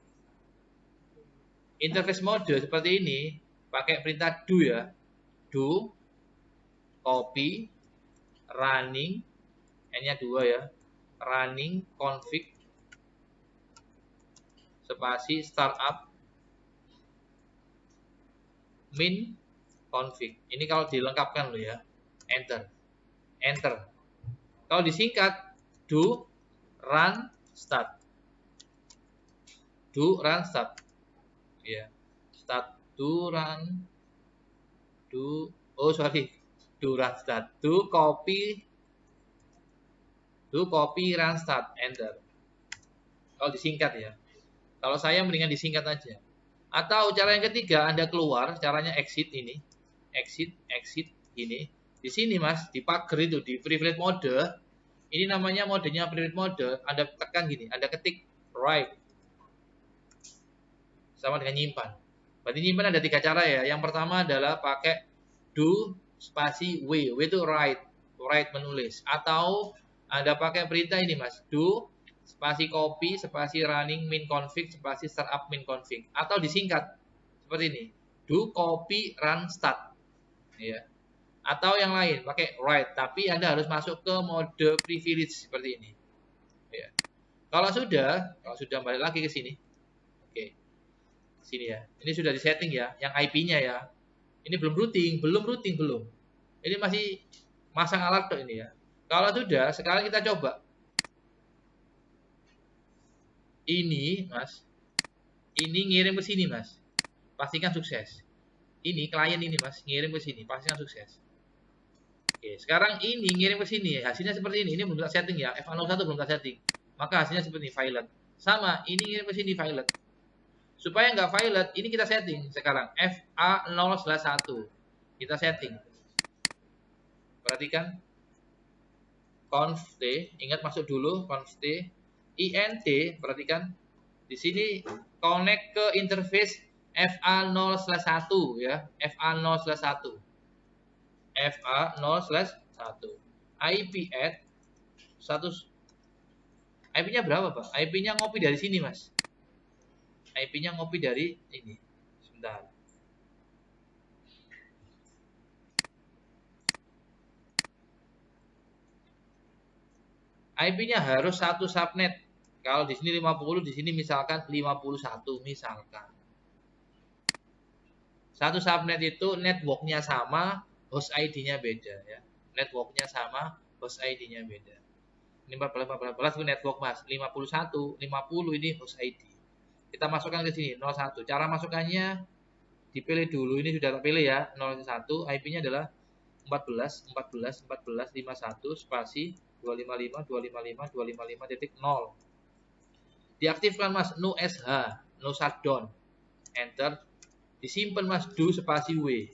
interface mode seperti ini, pakai perintah do ya, do copy running, n-nya 2 ya, running config spasi startup min config. Ini kalau dilengkapkan loh ya. Enter. Enter. Kalau disingkat do run start. Do run start. Ya. Start do run do run start. Do copy run start. Enter. Kalau disingkat ya. Kalau saya mendingan disingkat aja. Atau cara yang ketiga, Anda keluar, caranya exit ini. Exit ini. Di sini Mas, di pagar itu, di privilege mode. Ini namanya modenya privilege mode. Anda tekan gini, Anda ketik write. Sama dengan nyimpan. Berarti nyimpan ada 3 cara ya. Yang pertama adalah pakai do spasi w. W itu write. Write menulis. Atau Anda pakai perintah ini Mas. Do spasi copy, spasi running min config, spasi startup min config. Atau disingkat seperti ini. Do copy run start. Ya. Atau yang lain pakai write, tapi Anda harus masuk ke mode privilege seperti ini. Ya. Kalau sudah balik lagi ke sini. Oke. Sini ya. Ini sudah disetting ya, yang IP-nya ya. Ini belum routing. Ini masih masang alat kok ini ya. Kalau sudah, sekarang kita coba. Ini, Mas. Ini ngirim ke sini, Mas. Pastikan sukses. Ini klien ini, Mas, ngirim ke sini, pastikan sukses. Oke, sekarang ini ngirim ke sini, hasilnya seperti ini. Ini belum kita setting ya, FA01 belum kita setting. Maka hasilnya seperti ini, violet. Sama, ini ngirim ke sini violet. Supaya nggak violet, ini kita setting sekarang, FA0/1. Kita setting. Perhatikan. Conf T, ingat masuk dulu, conf T. INT, perhatikan. Di sini connect ke interface FA0/1 ya, FA0/1. FA0/1. IP add 100. IP-nya berapa, Pak? IP-nya ngopi dari sini, Mas. IP-nya ngopi dari ini. Sebentar. IP-nya harus satu subnet. Kalau di sini 50, di sini misalkan 51 misalkan. Satu subnet itu network-nya sama, host ID-nya beda ya. Network-nya sama, host ID-nya beda. Ini 14 itu network Mas, 51, 50 ini host ID. Kita masukkan ke sini 01. Cara masukkannya dipilih dulu, ini sudah terpilih ya, 01. IP-nya adalah 14 51 spasi 255.255.255.0. Diaktifkan Mas, no SH, no shutdown. Enter. Disimpan Mas, do spasi W.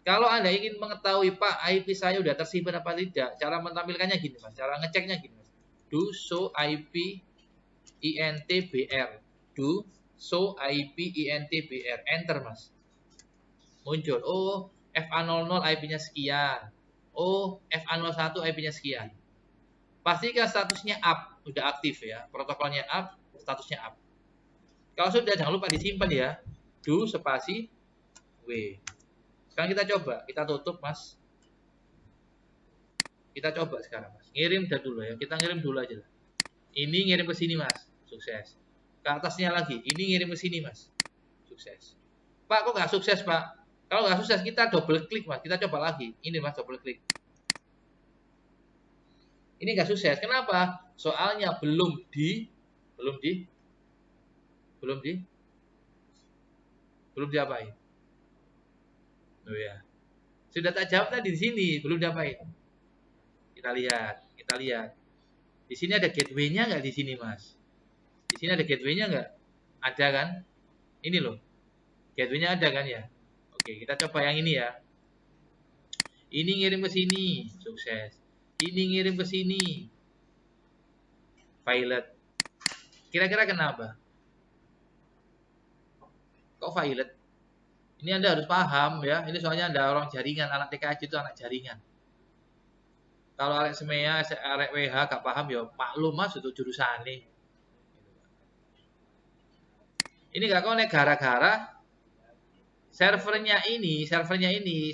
Kalau Anda ingin mengetahui Pak IP saya sudah tersimpan apa tidak, cara menampilkannya gini Mas, cara ngeceknya gini Mas. Do show IP INTBR. Do show IP INTBR. Enter Mas. Muncul. Oh, FA00 IP-nya sekian. Oh, FA01 IP-nya sekian. Pastikan statusnya up, sudah aktif ya. Protokolnya up, statusnya up. Kalau sudah jangan lupa disimpan ya. Do spasi W. Sekarang kita coba, kita tutup Mas. Kita coba sekarang Mas. Ngirim dah dulu ya, kita ngirim dulu aja lah. Ini ngirim ke sini Mas, sukses. Ke atasnya lagi, ini ngirim ke sini Mas, sukses. Pak kok nggak sukses Pak? Kalau nggak sukses kita double klik Mas, kita coba lagi. Ini Mas double klik. Ini nggak sukses, kenapa? Soalnya belum diapain? Oh ya. Sudah tak jawab tadi di sini, belum diapain. Kita lihat. Di sini ada gateway-nya nggak di sini, Mas? Di sini ada gateway-nya nggak? Ada kan? Ini loh. Gateway-nya ada kan ya? Oke, kita coba yang ini ya. Ini ngirim ke sini, sukses. Ini ngirim ke sini, violet. Kira-kira kenapa? Kok violet? Ini Anda harus paham ya. Ini soalnya Anda orang jaringan, anak TKJ itu anak jaringan. Kalau arek semea, arek WH gak paham ya maklum Mas untuk jurusan ini. Ini gak konek gara-gara servernya ini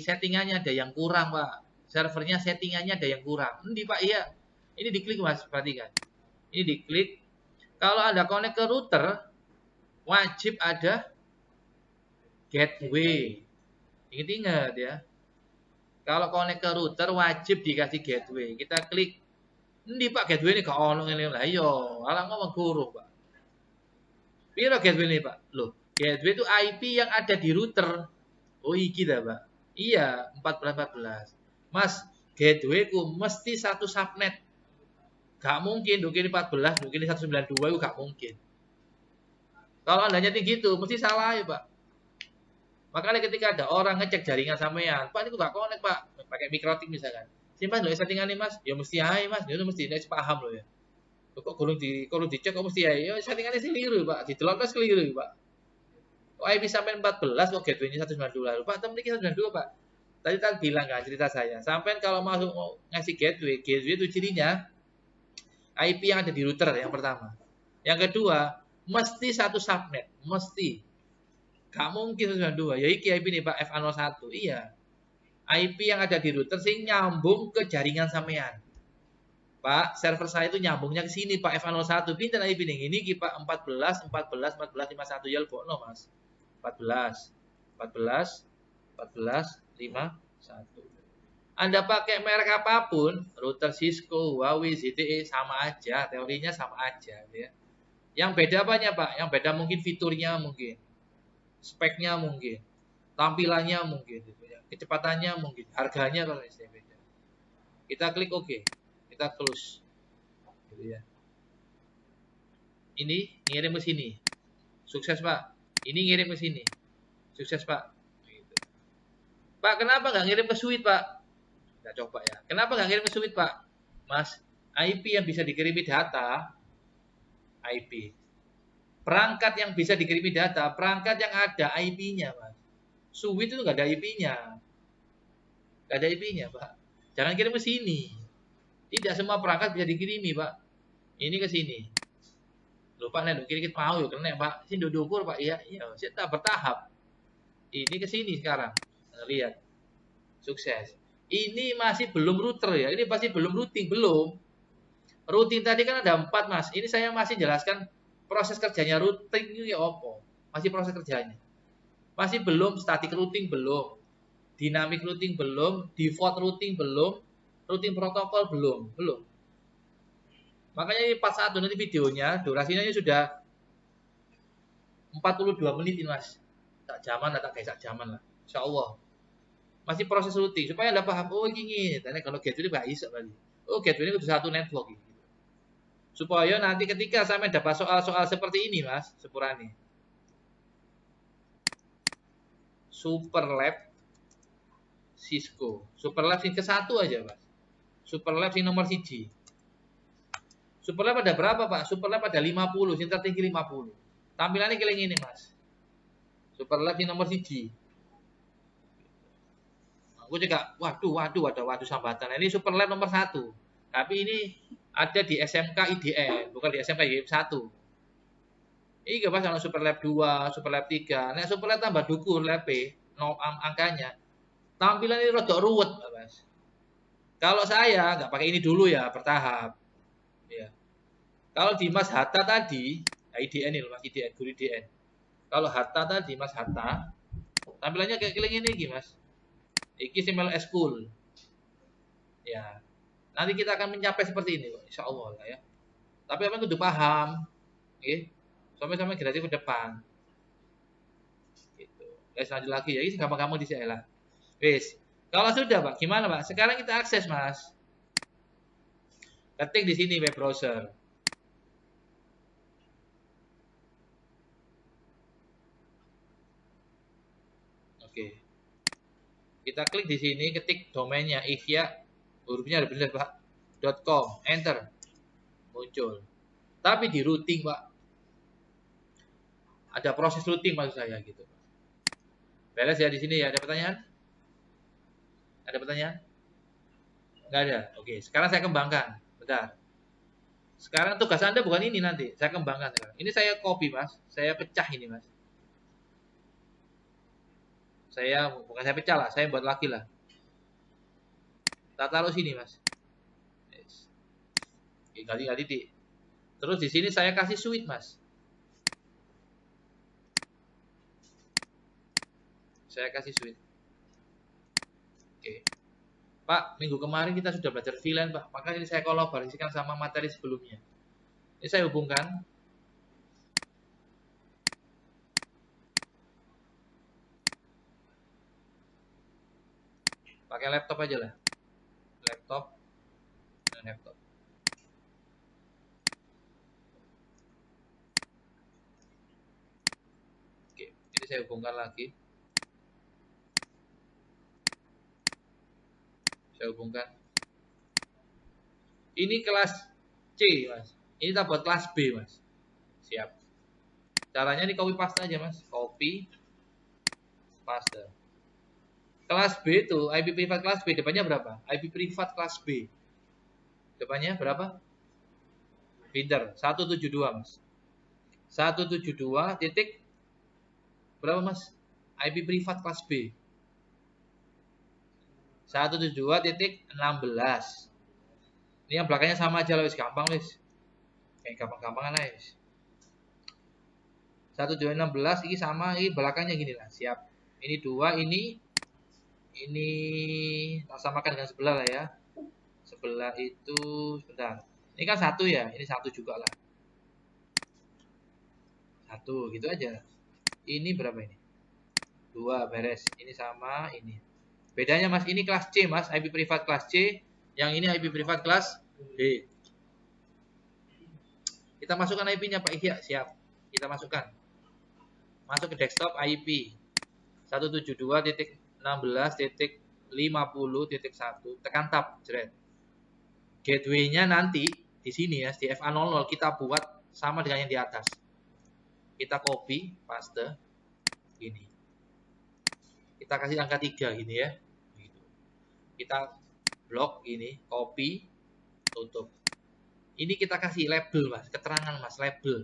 settingannya ada yang kurang, Pak. Servernya settingannya ada yang kurang. Ini Pak, iya. Ini diklik Mas, perhatikan. Ini diklik. Kalau Anda connect ke router, wajib ada gateway. Ingat-ingat ya. Kalau connect ke router wajib dikasih gateway. Kita klik, ini Pak gateway ini gak ono ngene lah. Yo, alah ngomong guru, Pak. Piro gateway ini, Pak? Loh, gateway itu IP yang ada di router. Oh, iki dah, Pak. Iya, 1414. Mas, gateway ku mesti satu subnet. Gak mungkin, mungkin 14, mungkin 192 itu gak mungkin. Kalau Anda nyeting gitu, mesti salah ya, Pak. Makanya ketika ada orang ngecek jaringan sampean, Pak ini gak connect, Pak. Pakai mikrotik misalkan. Simpan loh settingan Mas. Ya mesti ae, Mas. Itu mesti nek paham loh ya. Kok kurang dicek kok mesti ae. Ya settingannya keliru, Pak. Didelok terus keliru, Pak. Kok IP sampai 14 kok gateway-nya 192. Pak, temen iki 192, Pak. Tadi kan bilang kan cerita saya. Sampai kalau masuk mau ngasih gateway itu cirinya IP yang ada di router yang pertama. Yang kedua, mesti satu subnet, mesti. Gak mungkin 192. Ya iki IP nih Pak FA01. Iya. IP yang ada di router sing nyambung ke jaringan sampean. Pak, server saya itu nyambungnya ke sini Pak FA01. Pinten IP nih? Ini ki Pak 14 51 ya lebokno Mas. 14 51. Anda pakai merek apapun, router Cisco, Huawei, ZTE sama aja, teorinya sama aja ya. Yang beda apanya Pak? Yang beda mungkin fiturnya mungkin. Speknya mungkin, tampilannya mungkin, gitu ya. Kecepatannya mungkin, harganya kalau beda. Kita klik OK, kita close, gitu ya. Ini ngirim ke sini, sukses Pak. Ini ngirim ke sini, sukses Pak. Gitu. Pak, kenapa nggak ngirim ke suite Pak? Kita coba ya. Kenapa nggak ngirim ke suite Pak? Mas, IP yang bisa dikirimi data, IP. Perangkat yang bisa dikirimi data, perangkat yang ada IP-nya, Mas. Suite itu nggak ada IP-nya. Nggak ada IP-nya, Pak. Jangan kirim ke sini. Tidak semua perangkat bisa dikirimi, Pak. Ini ke sini. Lupa nih, kirim mau yuk kena, Pak. Sini dukur, Pak. Iya, iya. Kita bertahap. Ini ke sini sekarang. Lihat. Sukses. Ini masih belum router ya. Ini masih belum routing, belum. Routing tadi kan ada 4, Mas. Ini saya masih jelaskan proses kerjanya routing itu ya apa? Masih proses kerjanya. Masih belum static routing belum. Dynamic routing belum, default routing belum, routing protokol belum. Makanya ini part 1 nanti videonya durasinya sudah 42 menit ini Mas. Tak jaman lah, tak kayak sak jaman lah. Insyaallah. Masih proses routing supaya Anda paham oh ini. Tadi kalau gateway enggak iso kali. Oh gateway ini udah satu network gitu. Supaya nanti ketika sampai dapat soal-soal seperti ini Mas, sepurane. Superlab Cisco. Superlab yang ke-1 aja, Mas. Superlab yang nomor 1. Superlab ada berapa, Pak? Superlab ada 50, yang tertinggi 50. Tampilannya kayak gini, Mas. Superlab yang nomor 1. Aku juga, waduh sambatan. Ini Superlab nomor 1. Tapi ini ada di SMK IDN, bukan di SMK IDN 1. Ini Mas, kalau Superlab 2, Superlab 3. Nah, Superlab tambah dukur lab angkanya. Tampilan ini rada ruwet, Mas. Kalau saya nggak pakai ini dulu ya, bertahap. Ya. Kalau di Mas Hatta tadi, IDN ini Mas IDN, guru IDN. Kalau Hatta tadi, Mas Hatta, tampilannya kayak ini Mas. Iki simel eskul. Ya. Nanti kita akan mencapai seperti ini, insya Allah ya. Tapi apa itu paham, oke? Sampai gratis ke depan. Gitu. Lanjut lagi ya, ini gampang-gampang di sini lah. Wes. Kalau sudah Pak, gimana Pak? Sekarang kita akses Mas. Ketik di sini web browser. Oke. Kita klik di sini, ketik domainnya Ihya, hurufnya ada benar Pak. .com, enter. Muncul. Tapi di routing Pak. Ada proses routing maksud saya gitu. Beres ya di sini ya, ada pertanyaan? Ada pertanyaan? Enggak ada. Oke, sekarang saya kembangkan. Bentar. Sekarang tugas Anda bukan ini nanti. Saya kembangkan sekarang. Ini saya copy, Mas. Saya pecah ini, Mas. Bukan saya pecah lah. Saya buat lagi lah. Kita taruh sini, Mas. Oke, kali-kali di. Terus di sini saya kasih suite, Mas. Saya kasih switch. Oke. Pak, minggu kemarin kita sudah belajar VLAN, Pak. Maka ini saya kolaborasikan sama materi sebelumnya. Ini saya hubungkan. Pakai laptop aja lah. Laptop. Oke, ini saya hubungkan lagi. Saya hubungkan. Ini kelas C, Mas. Ini kita buat kelas B, Mas. Siap. Caranya ini copy paste aja, Mas. Copy paste. Kelas B itu IP privat kelas B depannya berapa? IP privat kelas B. Depannya berapa? Pinter, 172, Mas. 172 titik berapa, Mas? IP privat kelas B. 172.16. Ini yang belakangnya sama aja lah, wis gampang wis. Kayak gampang-gampangan aja wis. 172.16 ini sama, ini belakangnya gini lah, siap. Ini 2, ini tak samakan dengan sebelah lah ya. Sebelah itu sebentar. Ini kan 1 ya, ini 1 juga lah. 1 gitu aja. Ini berapa ini? 2 beres. Ini sama ini. Bedanya, Mas, ini kelas C, Mas, IP privat kelas C, yang ini IP privat kelas D. Kita masukkan IP-nya, Pak Ihya, siap. Kita masukkan. Masuk ke desktop IP 172.16.50.1, tekan tab, jeret. Gateway-nya nanti di sini ya, di FA00 kita buat sama dengan yang di atas. Kita copy, paste, gini. Kita kasih angka 3 gini ya. Kita blok gini, copy, tutup. Ini kita kasih label, Mas, keterangan, Mas, label.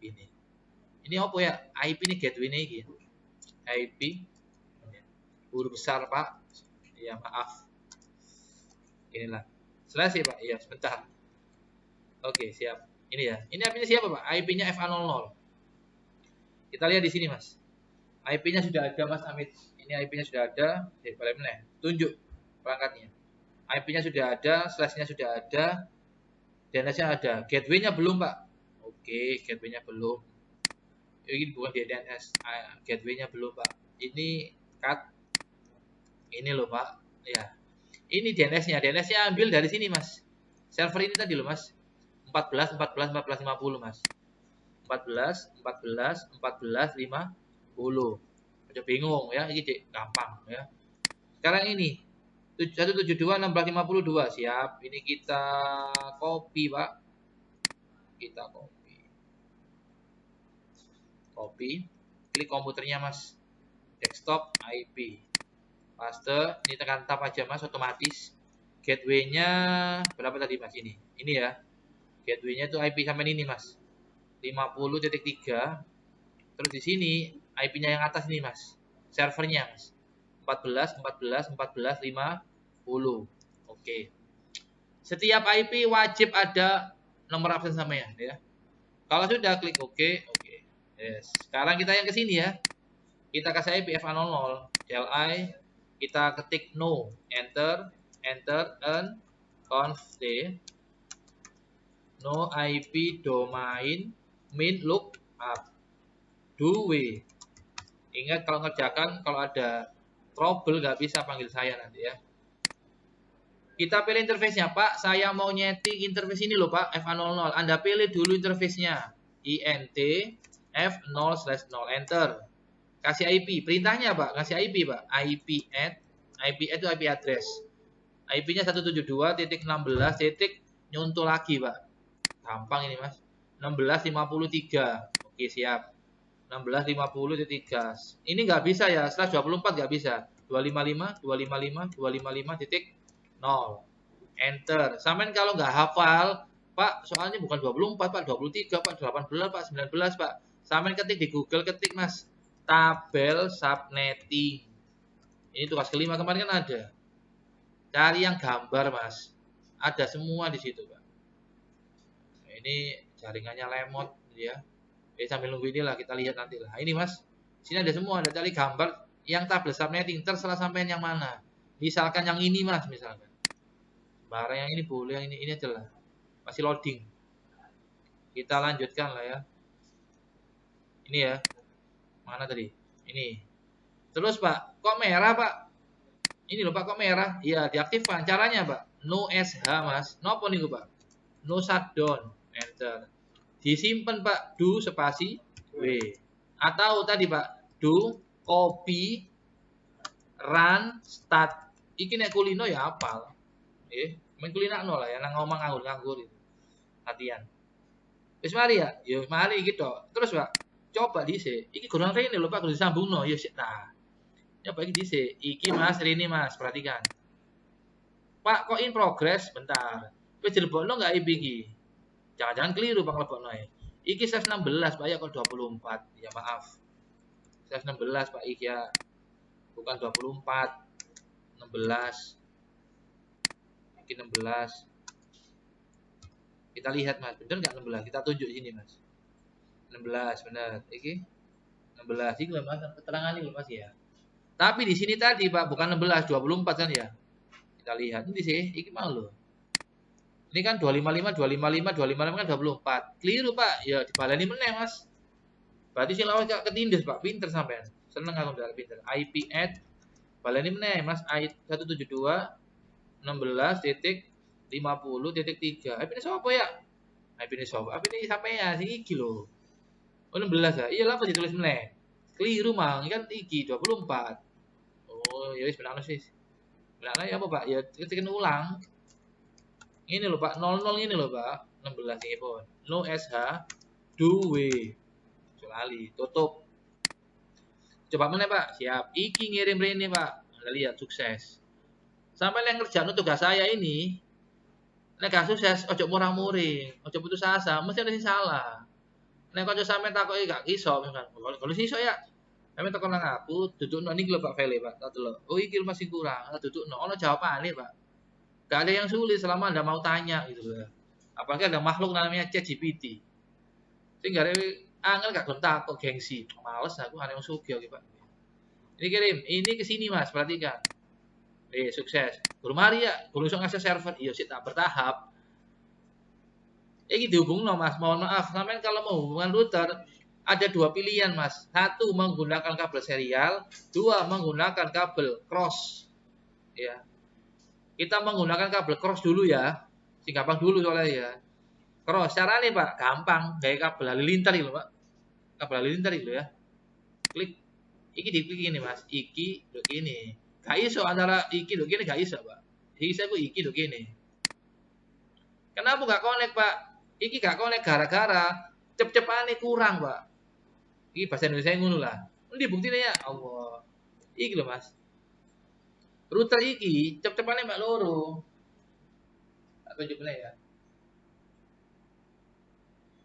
Ini. Ini apa ya? IP ini gateway ini gitu. IP huruf besar, Pak. Ya, maaf. Inilah. Selesai, Pak. Iya, sebentar. Oke, siap. Ini ya. Ini IP-nya siapa, Pak? IP-nya FA00. Kita lihat di sini, Mas. IP-nya sudah ada, Mas Amit. Ini IP-nya sudah ada. Tunjuk perangkatnya. IP-nya sudah ada, slash-nya sudah ada, DNS-nya ada. Gateway-nya belum, Pak. Oke, gateway-nya belum. Ini bukan DNS. Gateway-nya belum, Pak. Ini cut. Ini loh, Pak. Ya. Ini DNS-nya. DNS-nya ambil dari sini, Mas. Server ini tadi loh, Mas. 14.50, Mas. 14.50. Udah bingung ya, ini gampang ya. Sekarang ini 172.16.52, siap. Ini kita copy, Pak. Kita copy. Klik komputernya, Mas. Desktop IP. Paste, ini tekan tab aja, Mas, otomatis. Gateway-nya berapa tadi, Mas, ini? Ini ya. Gateway-nya itu IP sampai ini, Mas. 50.3. Terus di sini IP-nya yang atas ini, Mas. Servernya, Mas. 14.14.14.50. Oke. Setiap IP wajib ada nomor absen sampean ya. Kalau sudah klik OK. Yes. Sekarang kita yang ke sini ya. Kita kasih IP FA00, li, kita ketik no, enter and conf d, no IP domain min look up do we. Ingat kalau ngerjakan, kalau ada trouble nggak bisa panggil saya nanti ya. Kita pilih interface-nya, Pak. Saya mau nyeting interface ini loh, Pak, FA00. Anda pilih dulu interface-nya. INT F0/0, enter. Kasih IP. Perintahnya, Pak, kasih IP, Pak. IP add itu IP address. IP-nya 172.16. Nyuntul lagi, Pak. Gampang ini, Mas. 16.53. Oke, siap. 16.50.3. Ini nggak bisa ya, /24 nggak bisa. 255.255.255.0. Enter. Sampean kalau nggak hafal, Pak, soalnya bukan 24, Pak, 23, Pak, 18, Pak, 19, Pak. Sampean ketik di Google, ketik, Mas, tabel subnetting. Ini tugas kelima kemarin kan ada. Cari yang gambar, Mas. Ada semua di situ, Pak. Ini jaringannya lemot ya. Sambil nunggu inilah kita lihat nanti lah. Ini, Mas, sini ada semua, ada cari gambar Yang tabel subnetting terserah sampean yang mana. Misalkan yang ini mas, misalkan. Barang yang ini boleh, yang ini aja lah. Masih loading. Kita lanjutkan lah ya. Ini ya. Mana tadi? Ini. Terus Pak, kok merah Pak? Ini loh Pak, kok merah? Iya, diaktifkan. Caranya Pak, no SH mas. Nopo nih Pak? No shutdown. Enter. Disimpan Pak, do spasi W. Atau tadi Pak, do copy run start. Iki nek kulino ya apal. Main kulinakno lah ya, nang ngomong nganggur-nganggur itu. Latihan. Wis mari ya? Yo mari iki tok. Terus Pak, coba dhisik. Iki gorong rene lho Pak, kudu disambungno. Ya sik nah. Coba iki dhisik. Iki Mas, rene Mas, perhatikan. Pak, kok in progress? Bentar. Wis dilebokno enggak IP iki? Jangan-jangan keliru Pak lebokno ya. Iki ses 16 Pak ya kok 24. Ya maaf. Ses 16 Pak iki ya. Bukan 24. 16. Iki 16. Kita lihat Mas, bener nggak 16? Kita tunjuk sini Mas. 16 benar. Iki 16 ini Mas, keterangan ini Mas ya. Tapi di sini tadi Pak bukan 16, 24 kan ya. Kita lihat ini sih, iki mau loh. Ini kan 255, 255, 255 kan 24. Keliru Pak. Ya dibaleni meneh Mas. Berarti sing lawas gak ketindus Pak, pinter sampean. Seneng aku ndak pinter. IP add baleni meneh Mas, 172 16.50.3. IP ini sapa ya? IP ini sapa? IP ini sampean sing iki lho. Oh 16 ya? Iya lah apa ditulis meneh. Keliru mang, kan iki 24. Oh, ya wis benakno wis. Benakno ya apa Pak? Ya ketekan ulang. Ini loh Pak, 00 ini loh Pak. 16 ini pun. No SH, do W. Sekali, tutup. Coba mana Pak? Siap. Iki ngirim ini Pak. Anda lihat sukses. Sampai yang kerjaan tugas saya ini, nek gak sukses, ojo murang-muring, ojo putus asa, mesti ada yang salah. Nek ojo sampe takoki gak iso, kalau iso ya. Sampe takon nang aku, dudukno niki lho Pak Fele Pak. Tak delok. Oh iki masih kurang, dudukno. Ono jawabane Pak. Gak ada yang sulit selama Anda mau tanya gitu loh. Apalagi ada makhluk namanya ChatGPT. Sing gak ada angel gak gontak kok gengsi. Males aku ana yang sugih Pak. Ini kirim, ini ke sini Mas, perhatikan. Sukses. Guru mari ya, guru iso ngakses server. Iya sih tak bertahap. Ini dihubungno Mas. Mohon maaf, sampean kalau mau hubungan router ada dua pilihan Mas. Satu menggunakan kabel serial, dua menggunakan kabel cross. Ya. Kita menggunakan kabel cross dulu ya. Sing gampang dulu soalnya ya. Cross caranya Pak, gampang. Kayak kabel halilintar itu Pak. Kabel halilintar itu ya. Klik. Iki diklik ini Mas. Iki do ini. Gak iso antara iki do gini gak iso Pak. Iki saya iki do gini. Kenapa gak connect Pak? Iki gak connect gara-gara cep-cepane kurang Pak. Iki bahasa Indonesia ngono lah. Ini buktinya ya Allah. Iki lho Mas. Router iki cep-cepane mek loro. Tak tunjuk meneh ya.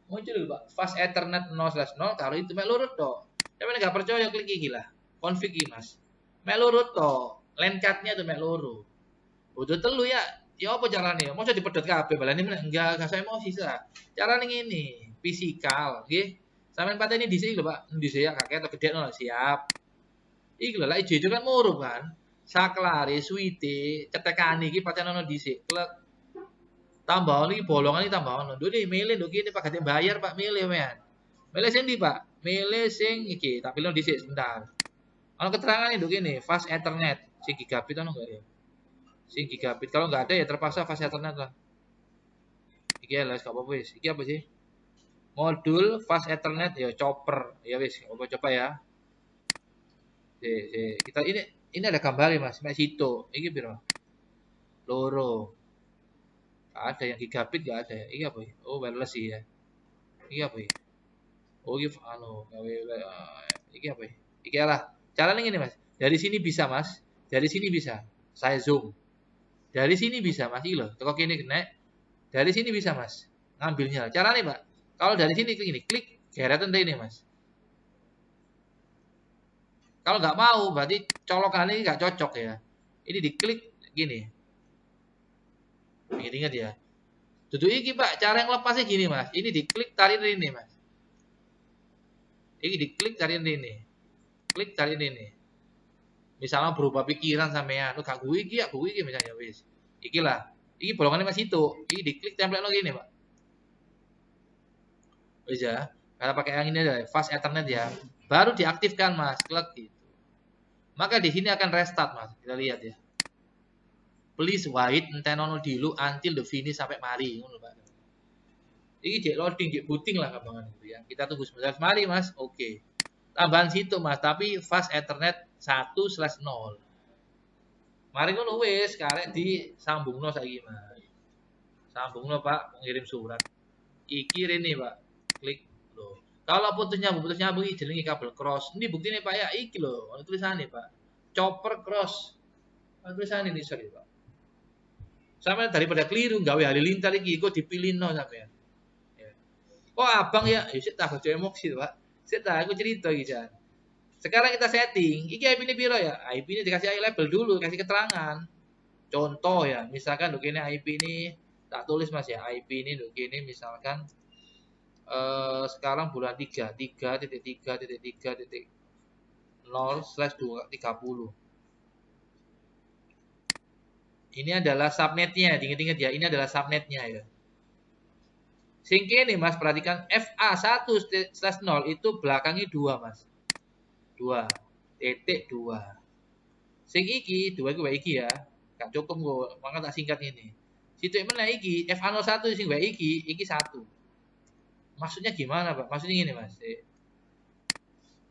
Muncul lho Pak. Fast Ethernet 0/0 karo itu mek loro tok. Sampeyan gak percaya klik iki lah. Config iki Mas. Mek loro tok. LAN card-nya tuh mek loro. Udah telu ya. Ya apa carane? Mosok dipedhot kabeh balane enggak saya emosi lah. Carane ngene, fisikal, nggih. Sampeyan pateni dhisik lho Pak. Dhisik ya kakek atau gedekno siap. Iki lho lak ijo-ijo kan murup kan. Saklare suwite cetekane iki patenono dhisik. Klek. Tambah iki bolongan iki tambah ono. Nduk milih nduk kene Pak gate bayar Pak milih men. Milih sing ndi Pak? Milih sing iki, tak pilih dhisik sebentar. Ono keterangan nduk kene, fast ethernet. Sing gigabit ono enggak ya? Sing gigabit. Kalau nggak ada ya terpaksa fast ethernet lah. Iki ya gak apa-apa wis. Iki apa sih? Modul fast ethernet ya chopper. Ya wis, coba ya. Kita ini ada gambar ya Mas, mek situ. Iki piro? Loro. Gak ada yang gigabit gak ada ya. Iki apa ya? Oh, wireless sih ya. Iki apa ya? Oh, iki iki apa ya? Iki lah. Caranya ini Mas. Dari sini bisa Mas. Dari sini bisa. Saya zoom. Dari sini bisa Mas. Iki loh. Teko kene kena. Dari sini bisa Mas. Ngambilnya. Caranya Pak. Kalau dari sini klik ini, klik geretan ini Mas. Kalau nggak mau, berarti colokan ini nggak cocok ya. Ini diklik gini. Ingat ya. Duduk iki Pak, cara yang lepasnya gini Mas. Ini diklik tarik ini Mas. Ini diklik tarik ini. Klik tarik ini. Misalnya berubah pikiran sampean, lu gak gue iki ya, gue iki misalnya wis. Iki lah. Iki bolongannya masih itu. Iki diklik template lagi nih, Pak. Wis ya. Karena pakai yang ini aja, fast ethernet ya. Baru diaktifkan, Mas. Klik gitu. Maka di sini akan restart, Mas. Kita lihat ya. Please wait entenono dulu until the finish sampai mari, ngono, Pak. Iki cek loading, cek booting lah gampangan itu ya. Kita tunggu sebentar. Mari, Mas. Oke. Tambahan situ, Mas, tapi fast ethernet 1/0. Mari ngono wis karek disambungno saiki, Mas. Sambungno, Pak, mengirim surat. Iki rene, Pak. Klik lho. Kalau putus nyambung iki jenenge kabel cross. Ini buktine, Pak ya, iki lho, ono tulisane, Pak. Chopper cross. Ono tulisane ini sorry, Pak. Sampai daripada keliru gawe halilintar iki, kok dipilihno sampean. Ya. Oh, abang ya, sik tak aja emosi, Pak. Sik tak aku cerita iki, Jan. Sekarang kita setting, iki IP ini piro ya? IP ini dikasih label dulu, kasih keterangan. Contoh ya, misalkan ini IP ini tak tulis Mas ya, IP ini ini misalkan sekarang bulan 3, 3.3.3.0/30. Ini adalah subnetnya, ingat-ingat ya, ini adalah subnetnya ya. Sing kene Mas, perhatikan FA1/0 itu belakangnya 2 Mas. 2.2. Sing iki 2 iki ya. Gak cukup kok, maka tak singkat ini. Situ mana iki FA01 sing iki 1. Maksudnya gimana, Pak? Maksudnya gini, Mas.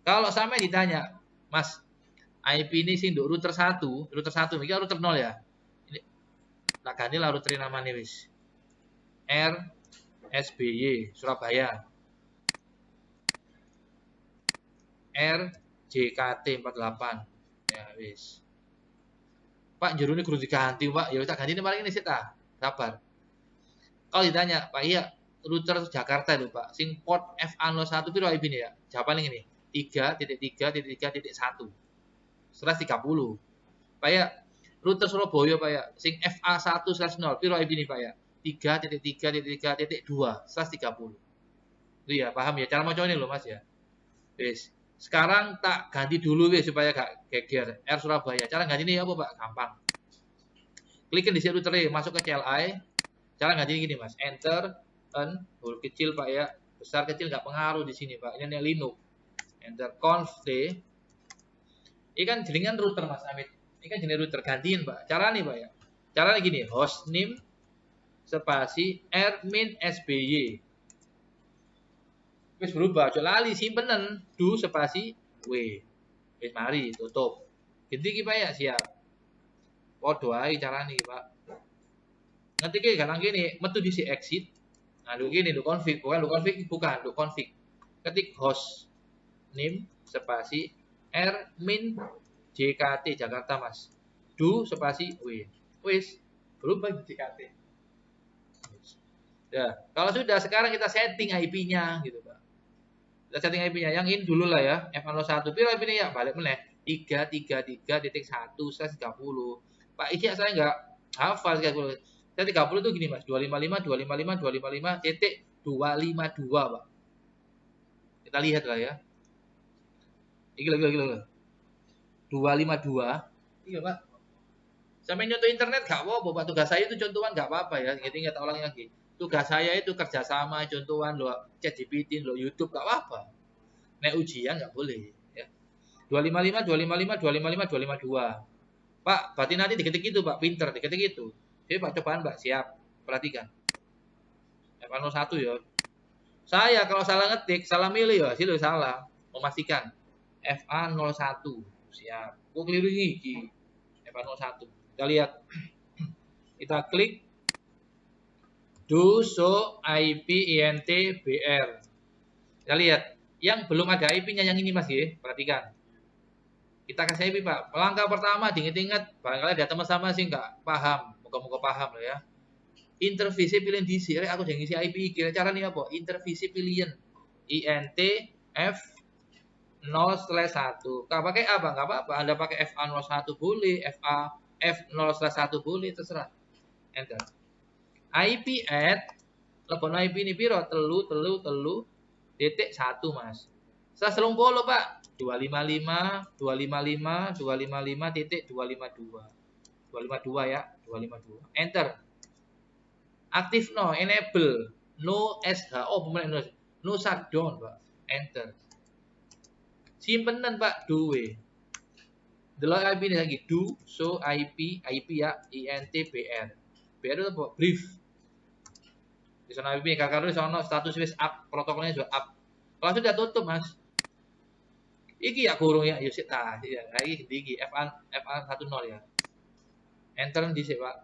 Kalau sampai ditanya, Mas, IP ini sing nduk router 1 iki router 0 ya. Ini tak ganti lah router namanya wis. RSBY Surabaya. RJKT48. Ya wis. Pak jerone kudu diganti, Pak. Ya tak ganti paling ini sih ta. Sabar. Kalau ditanya, Pak iya router Jakarta lho, Pak. Sing port FA01 piro IP ini ya? Jawabannya ini 3.3.3.1. 130. Pak ya, router Surabaya, Pak ya. Sing FA1/0 piro IP ini, Pak ya? 3.3.3.2. 130. Itu ya, paham ya? Cara macam ini loh, Mas ya. Wis. Sekarang tak ganti dulu wis supaya gak geger. R Surabaya. Cara ganti ini apa, Pak? Gampang. Klikin di router, masuk ke CLI. Cara ganti gini, Mas. Enter, huruf kecil, Pak ya. Besar kecil nggak pengaruh di sini, Pak. Ini Linux. Enter conf d. Ini kan jaringan router, Mas Amit. Ini kan jenis router gantiin, Pak. Cara nih, Pak ya. Caranya gini, hostname spasi admin SBY. Wis berubah, aja lali simpenan du spasi w. Wis mari tutup. Ganti iki Pak ya, siap. Padha ae carane iki, Pak. Nanti ki galang gini, metu di si exit. Nah, lu gini, lu config, bukan lu config. Ketik host name spasi admin JKT Jakarta, Mas. Du spasi w. Wis berubah JKT. Ya, kalau sudah sekarang kita setting IP-nya gitu, Pak. Kita setting IP-nya yang ini dulu lah ya, FA01. Piro IP-nya ya? Balik meneh 3.3.3.1/30. Pak, iki saya enggak hafal 30. Saya 30 itu gini, Mas. 255.255.252, Pak. Kita lihat lah ya. Iki lagi. 252. Iya, Pak. Sampai nyontoh internet gak apa-apa, Pak. Tugas saya itu contohan gak apa-apa ya. Ingat ulangi lagi. Tugas saya itu kerjasama, contohan lo ChatGPT, lo YouTube gak apa-apa. Nek ujian gak boleh ya. 255, 252. Pak, berarti nanti diketik itu, Pak. Pinter diketik itu. Jadi Pak cobaan, Pak, siap. Perhatikan. FA01 ya. Saya kalau salah ngetik, salah milih ya, hasilnya salah. Memastikan. FA01. Siap. Kok keliru iki. FA01. Kita lihat. Kita klik do show IP INT BR. Kita lihat. Yang belum ada IP-nya yang ini, Mas ya. Perhatikan. Kita kasih IP, Pak. Langkah pertama diingat-ingat. Barangkali ada teman sama sih nggak paham. Moga-moga paham lah ya. Interface pilihan di sini. Aku jangan isi IP. Kira-kira nih apa? Interface pilihan INT F0/1. Kalau pakai apa? Nggak apa-apa. Anda pakai FA01 boleh. F0/1 boleh. Terserah. Enter. IP add. Lebon IP ini piro? Telu. .1, Mas. 130 Pak. 255.255.252. 252 ya, 252. Enter. Aktif no, enable, no SHO, no shutdown Pak. Enter. Simpenan Pak, duwe. Delok IP ini lagi, do, show IP ya, INTBR. BR itu apa? Brief. Di sana IP, karena di sana status wis up, protokolnya sudah up. Kalau sudah tutup Mas. Iki ya kurung ya, yuk ta, ya, lagi tinggi FA10 ya. Enter di sini Pak.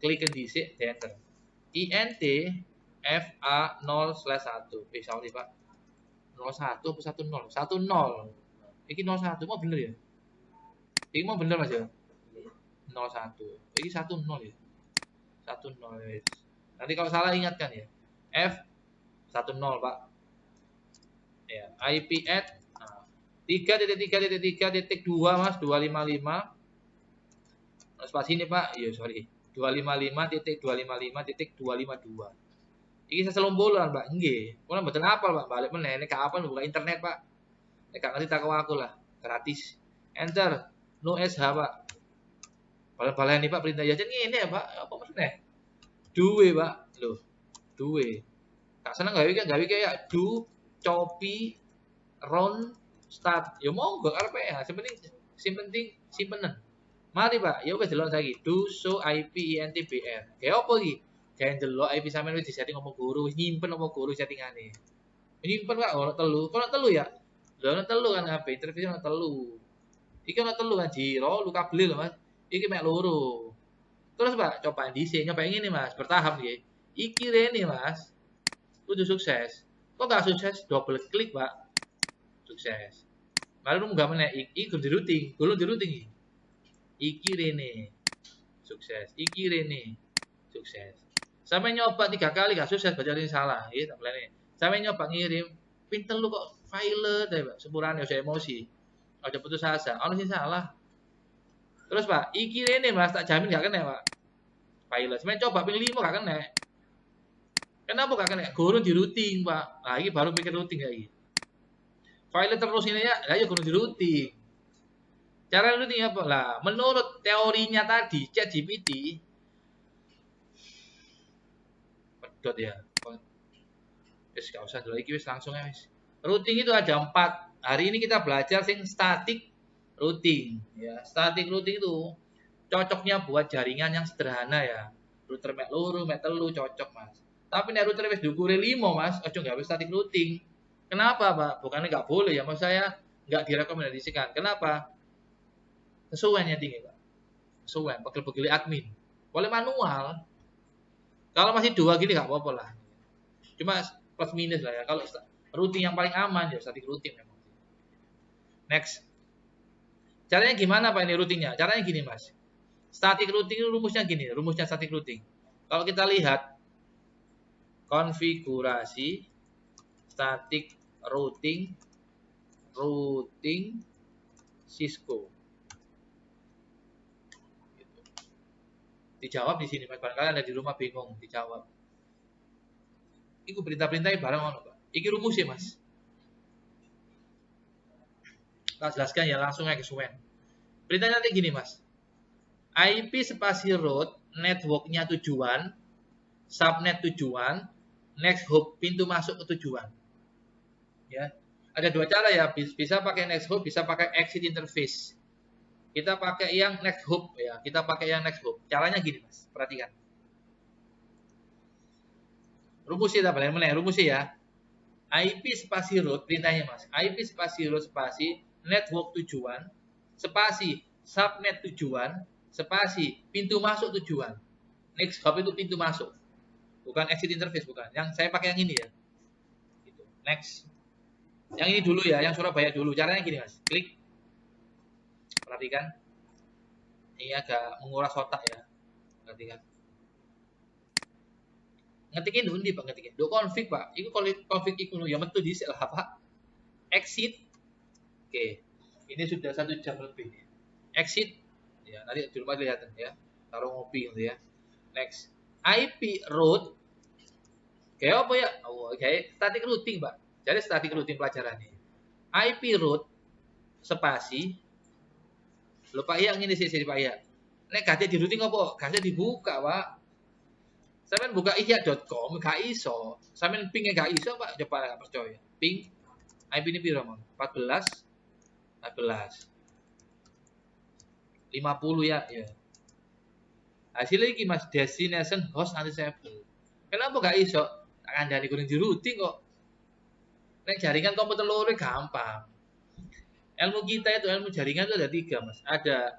Klik di sini, enter. INT FA0/1. Sorry Pak. 01 atau 10? 10. Iki 01 mau bener ya? Iki mau bener Mas ya? 01. Iki 10 ya. 10 ya. Nanti kalau salah ingatkan ya. F10 Pak. Ya, IP at 3.3.3.2 Mas, 255. Spasi ini Pak. Iya, sorry. 255.255.252. Iki seselombolan Pak, nggih. Kula mboten apal Pak, balik meneh nek kapan buka internet Pak. Nek gak ngerti tak aku lah, gratis. Enter. No SH Pak. Balen-balen ini Pak perintah ya ngene ya Pak. Apa meneh? Duwe Pak. Loh. Duwe. Tak seneng gawe kayak do copy run start. Ya monggo karepe ya. Sing penting simpenan. Mari Pak, ya wis delok saiki. Do show IP INTBR. Kayak apa iki? Kayak delok IP sampean wis disetting apa guru, wis nyimpen apa guru settingane. Nyimpen Pak, ono telu. Ono telu ya? Lho ono telu kan HP, interface ono telu. Iki ono telu kan jiro, lu kabel lho Mas. Iki mek loro. Terus Pak, coba dhisik, nyoba ngene Mas, bertahap nggih. Iki rene Mas. Kudu sukses. Kok gak sukses? Double klik Pak. Sukses. Baru munggah meneh iki kudu di routing iki. Iki rene. Sukses. Iki rene. Sukses. Sampai nyoba 3 kali gak sukses, baca ini salah, ya, tak boleh. Sampai nyoba ngirim, pinter lu kok file deh, Pak. Sepurane saya emosi. Aja putus asa. Ono sing salah. Terus Pak, iki rene Mas, tak jamin gak kena, Pak. File. Sampai coba ping 5 gak kena. Kenapa gak kena? Gurung di routing, Pak. Nah, ini baru mikir routing kayak gitu. File terus ini ya, lah ya gurung di routing. Cara routing apa? Lah, menurut teorinya tadi, ChatGPT dot ya. Wis gak usah dulu iki wis langsung ya wis. Routing itu ada 4. Hari ini kita belajar sing static routing ya. Static routing itu cocoknya buat jaringan yang sederhana ya. Router mek loro, mek telu cocok, Mas. Tapi nek router wis diukure 5, Mas, aja gawe static routing. Kenapa, Pak? Bukannya nggak boleh ya, maksud saya nggak direkomendasikan. Kenapa? Kesuwennya tinggi, Pak. Kesuwen, pegel-pegel admin. Boleh manual. Kalau masih 2 gini nggak apa-apa lah. Cuma plus minus lah ya. Kalau routing yang paling aman ya static routing memang. Next. Caranya gimana Pak ini routingnya? Caranya gini Mas. Static routing rumusnya gini. Rumusnya static routing. Kalau kita lihat konfigurasi static routing Cisco. Dijawab di sini Mas. Barangkali Anda di rumah bingung dijawab. Iku perintah-perintahnya barang ono, Pak. Iki rumusnya, Mas. Tak jelaskan ya langsung aja kesuwen. Perintahnya nanti gini, Mas. IP spasi root, networknya tujuan, subnet tujuan, next hop pintu masuk ke tujuan. Ya. Ada 2 cara ya, bisa pakai next hop, bisa pakai exit interface. Kita pakai yang next hop ya, kita pakai yang next hop. Caranya gini, Mas. Perhatikan. Rumusnya apa? Rumusnya ya. IP spasi root perintahnya Mas. IP spasi root spasi network tujuan spasi subnet tujuan spasi pintu masuk tujuan. Next hop itu pintu masuk. Bukan exit interface bukan. Yang saya pakai yang ini ya. Gitu. Next. Yang ini dulu ya, yang Surabaya dulu. Caranya gini Mas. Klik. Perhatikan. Ini agak menguras otak ya. Perhatikan. Ngetikin undi Pak ngetikin. Do config Pak. Iku config iku ya metu dhisik lah Pak. Exit. Oke. Ini sudah 1 jam lebih. Exit. Ya, nanti di rumah kelihatan ya. Taruh ngopi gitu ya. Next. IP root. Kayak apa ya? Oh, kayak static routing, Pak. Jadi static routing pelajaran ini. IP root spasi. Lho Pak Iya ngene sih Pak Iya. Nek gak di routing apa? Gak dibuka, Pak. Sampeyan buka ihya.com gak iso. Sampeyan ping gak iso, Pak. Coba gak percaya. Ping IP ini piro, Mon? 14 14 50 ya, ya. Hasilnya iki Mas, destination host unreachable. Kenapa gak iso? Tak kandhani kuning di routing kok. Nek jaringan komputer loro gampang. Ilmu kita itu, ilmu jaringan itu ada 3, Mas. Ada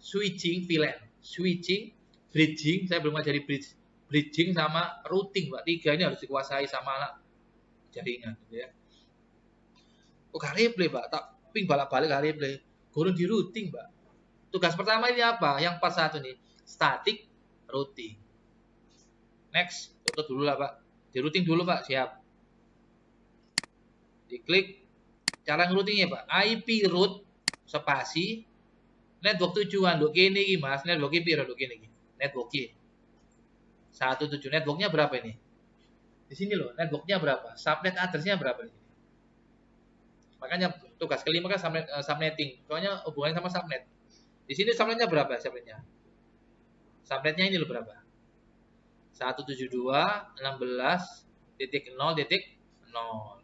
switching, VLAN, switching, bridging. Saya belum ngajari bridging sama routing, Pak. 3 ini harus dikuasai sama anak jaringan, gitu ya. Oh, gak replay, Pak. Tak ping balik-balik gak replay. Gurun di routing, Pak. Tugas pertama ini apa? Yang part 1 nih, static routing. Next, tutup dulu lah, Pak. Di routing dulu, Pak. Siap. Diklik. Cara ngeroutingnya, Pak. IP root spasi network tujuan. Lho kene iki, Mas. Network iki piro lho kene iki? Network iki 17. Networknya berapa ini? Di sini loh, networknya berapa? Subnet address-nya berapa di sini? Makanya tugas kelima kan subnetting. Soalnya hubungannya sama subnet. Di sini subnetnya berapa subnetnya? Subnetnya ini loh berapa? 172.16.0.0.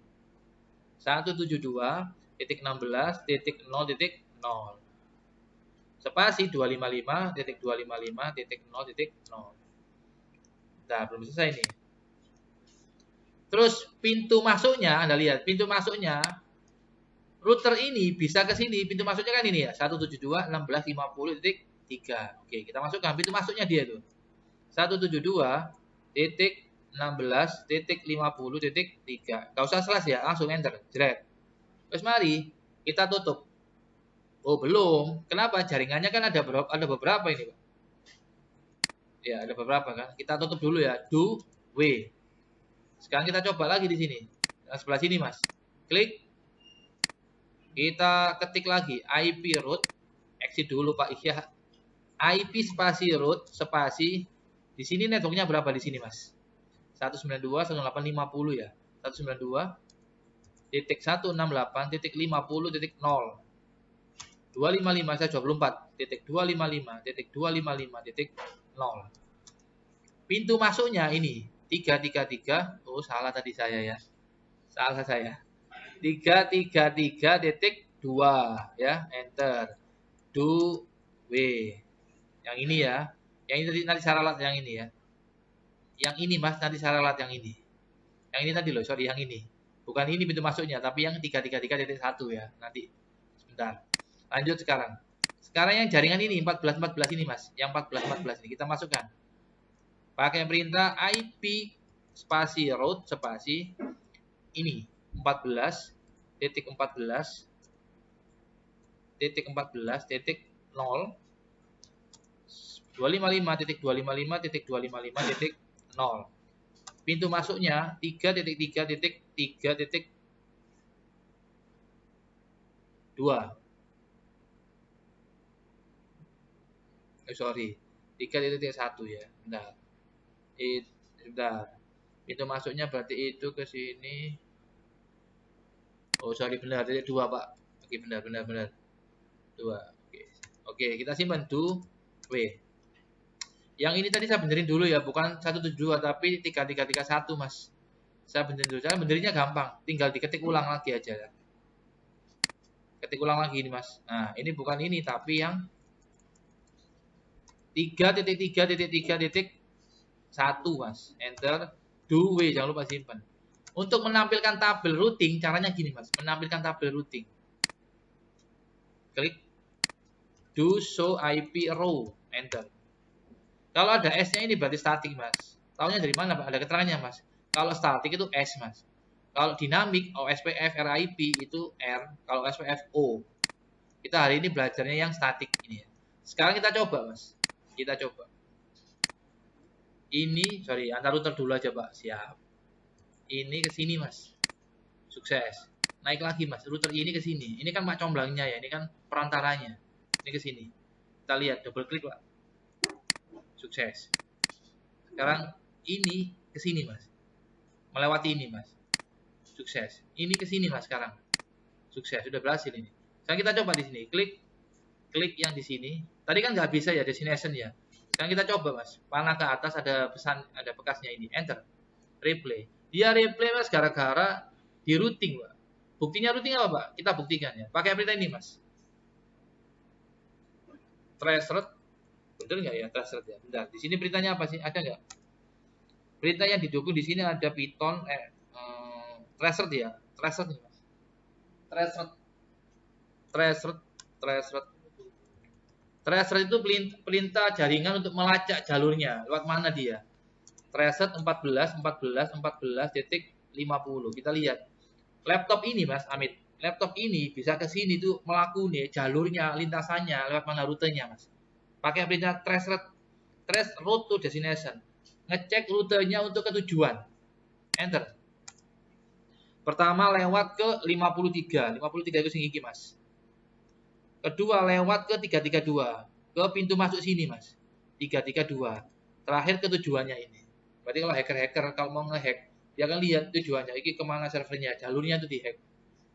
172.16.0.0. Spasi 255.255.0.0. Nah, belum selesai nih. Terus pintu masuknya, Anda lihat, pintu masuknya router ini bisa ke sini. Pintu masuknya kan ini ya, 172.16.50.3. Oke, kita masukkan pintu masuknya dia tuh. 172.16.50.3. Gak usah slash ya, langsung enter, jret. Terus mari kita tutup. Oh, belum. Kenapa? Jaringannya kan ada beberapa ini, Pak. Ya, ada beberapa kan. Kita tutup dulu ya. Do way. Sekarang kita coba lagi di sini. Nah, sebelah sini, Mas. Klik. Kita ketik lagi IP root. Exit dulu, Pak. Iya. IP spasi root spasi. Di sini networknya berapa di sini, Mas? 192.168.50 ya. 192.168.50.0. 255 saya 24.255.255.0. Pintu masuknya ini 333. Oh, salah tadi saya ya. Salah saya. 333.2 ya, enter. Do way. Yang ini ya. Yang ini nanti saya ralat yang ini ya. Yang ini Mas, nanti saya ralat yang ini. Yang ini tadi loh, sorry yang ini. Bukan ini pintu masuknya, tapi yang 333.1 ya. Nanti sebentar. Lanjut sekarang. Sekarang yang jaringan ini 14.14 ini Mas. Yang 14.14 ini kita masukkan. Pakai perintah IP spasi root spasi ini 14.14.14.0 255.255.255.0. Pintu masuknya 3.3.3.2. Sorry, 3.1 ya. Bentar. Bentar. Pintu masuknya berarti itu ke sini. Oh, sorry, benar. Titik 2, Pak. Oke, benar. 2. Oke, kita simpan do W. Yang ini tadi saya benerin dulu ya, bukan 172 tapi 3331, Mas. Saya benerin dulu. Saya benerinnya gampang, tinggal diketik ulang lagi aja. Ketik ulang lagi ini, Mas. Nah, ini bukan ini tapi yang 3.3.3.1, Mas. Enter. Do way, jangan lupa simpan. Untuk menampilkan tabel routing, caranya gini, Mas. Menampilkan tabel routing. Klik do show IP row, enter. Kalau ada S-nya ini berarti static, Mas. Taunya dari mana, Pak? Ada keterangannya, Mas. Kalau static itu S, Mas. Kalau dinamik OSPF RIP itu R, kalau OSPF O. Kita hari ini belajarnya yang static ini ya. Sekarang kita coba, Mas. Kita coba. Ini, sorry, antar router dulu aja, Pak. Siap. Ini ke sini, Mas. Sukses. Naik lagi, Mas. Router ini ke sini. Ini kan mak comblangnya ya. Ini kan perantaranya. Ini ke sini. Kita lihat, double klik, Pak. Sukses. Sekarang ini ke sini, Mas. Melewati ini, Mas. Sukses. Ini ke sini, Mas, sekarang. Sukses, sudah berhasil ini. Sekarang kita coba di sini, klik yang di sini. Tadi kan nggak bisa ya destination ya. Sekarang kita coba mas, panah ke atas ada pesan, ada bekasnya ini, enter, replay. Dia replay mas gara-gara di routing pak. Buktinya routing apa pak? Kita buktikan ya. Pakai perintah ini mas. Traceroute, betul nggak ya traceroute ya? Bentar, di sini perintahnya apa sih? Ada nggak? Perintah yang didukung di sini ada Python, traceroute ya, traceroute nih mas. Traceroute itu perintah jaringan untuk melacak jalurnya, lewat mana dia. Traceroute 14.14.14.50. Kita lihat. Laptop ini mas Amit, laptop ini bisa ke sini tuh melakukan jalurnya, lintasannya, lewat mana rutenya mas. Pakai perintah traceroute to destination. Ngecek rutenya untuk ke tujuan. Enter. Pertama lewat ke 53 itu sing mas. Kedua lewat ke 332, ke pintu masuk sini mas. 332. Terakhir ke tujuannya ini. Berarti kalau hacker kalau mau ngehack, dia akan lihat tujuannya, ini kemana servernya, jalurnya itu dihack.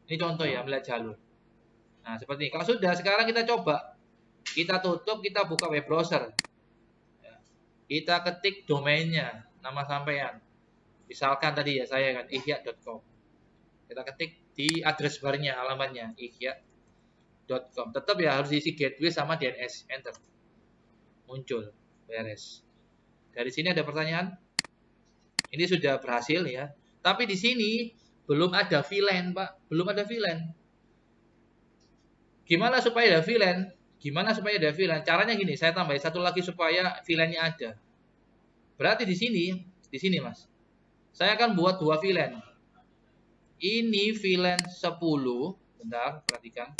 Ini contoh ya, melihat jalur. Nah seperti ini. Kalau sudah, sekarang kita coba. Kita tutup, kita buka web browser. Kita ketik domainnya, nama sampean. Misalkan tadi ya saya kan ihya.com. Kita ketik di address barnya, alamatnya ihya.com. Tetap ya harus isi gateway sama DNS. Enter. Muncul, beres. Dari sini ada pertanyaan? Ini sudah berhasil ya. Tapi di sini belum ada VLAN, Pak. Belum ada VLAN. Gimana supaya ada VLAN? Caranya gini, saya tambahin satu lagi supaya VLAN-nya ada. Berarti di sini Mas. Saya akan buat 2 VLAN. Ini VLAN 10. Bentar, perhatikan.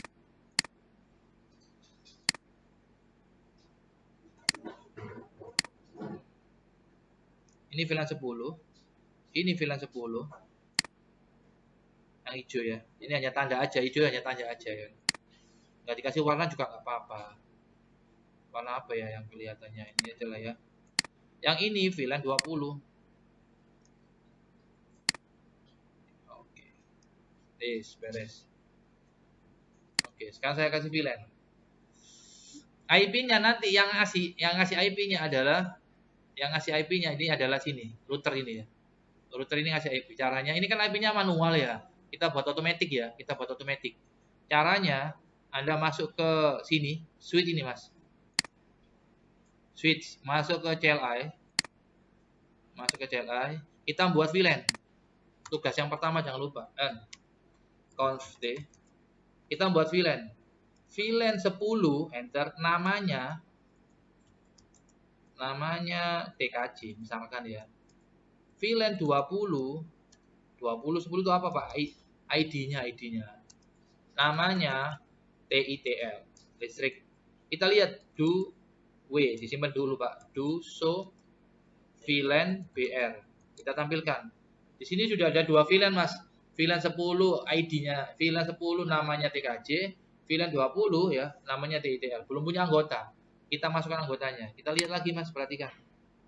Ini VLAN 10. Ini VLAN 10. Yang hijau ya. Ini hanya tanda aja, hijau hanya tanda aja ya. Nggak dikasih warna juga nggak apa-apa. Warna apa ya yang kelihatannya? Ini aja lah ya. Yang ini VLAN 20. Oke. Beres. Oke, sekarang saya kasih VLAN. IP-nya nanti yang ngasih IP-nya adalah ini adalah sini, router ini ya. Router ini ngasih IP. Caranya ini kan IP-nya manual ya. Kita buat otomatis ya, Caranya Anda masuk ke sini, switch ini Mas. Switch masuk ke CLI. Kita buat VLAN. Tugas yang pertama jangan lupa, conf d. Kita buat VLAN. VLAN 10, enter, namanya TKJ misalkan ya. VLAN 20 10 itu apa Pak? ID-nya. Namanya TITL, listrik. Kita lihat do disimpan dulu Pak. Do show VLAN BR. Kita tampilkan. Di sini sudah ada 2 VLAN Mas. VLAN 10 ID-nya, VLAN 10 namanya TKJ, VLAN 20 ya namanya TITL. Belum punya anggota. Kita masukkan anggotanya. Kita lihat lagi Mas, perhatikan.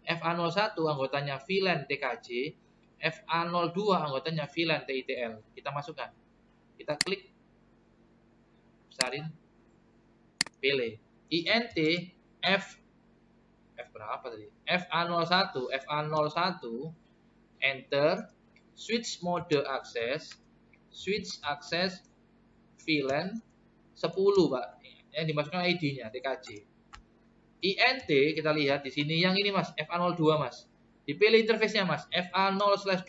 FA01 anggotanya VLAN TKJ, FA02 anggotanya VLAN TITL. Kita masukkan. Kita klik, besarin, pilih. INT F berapa tadi? FA01, enter, switch mode access VLAN 10 Pak. Yang dimasukkan ID-nya TKJ. INT kita lihat di sini yang ini Mas, FA02 Mas. Dipilih interface-nya Mas, FA0/2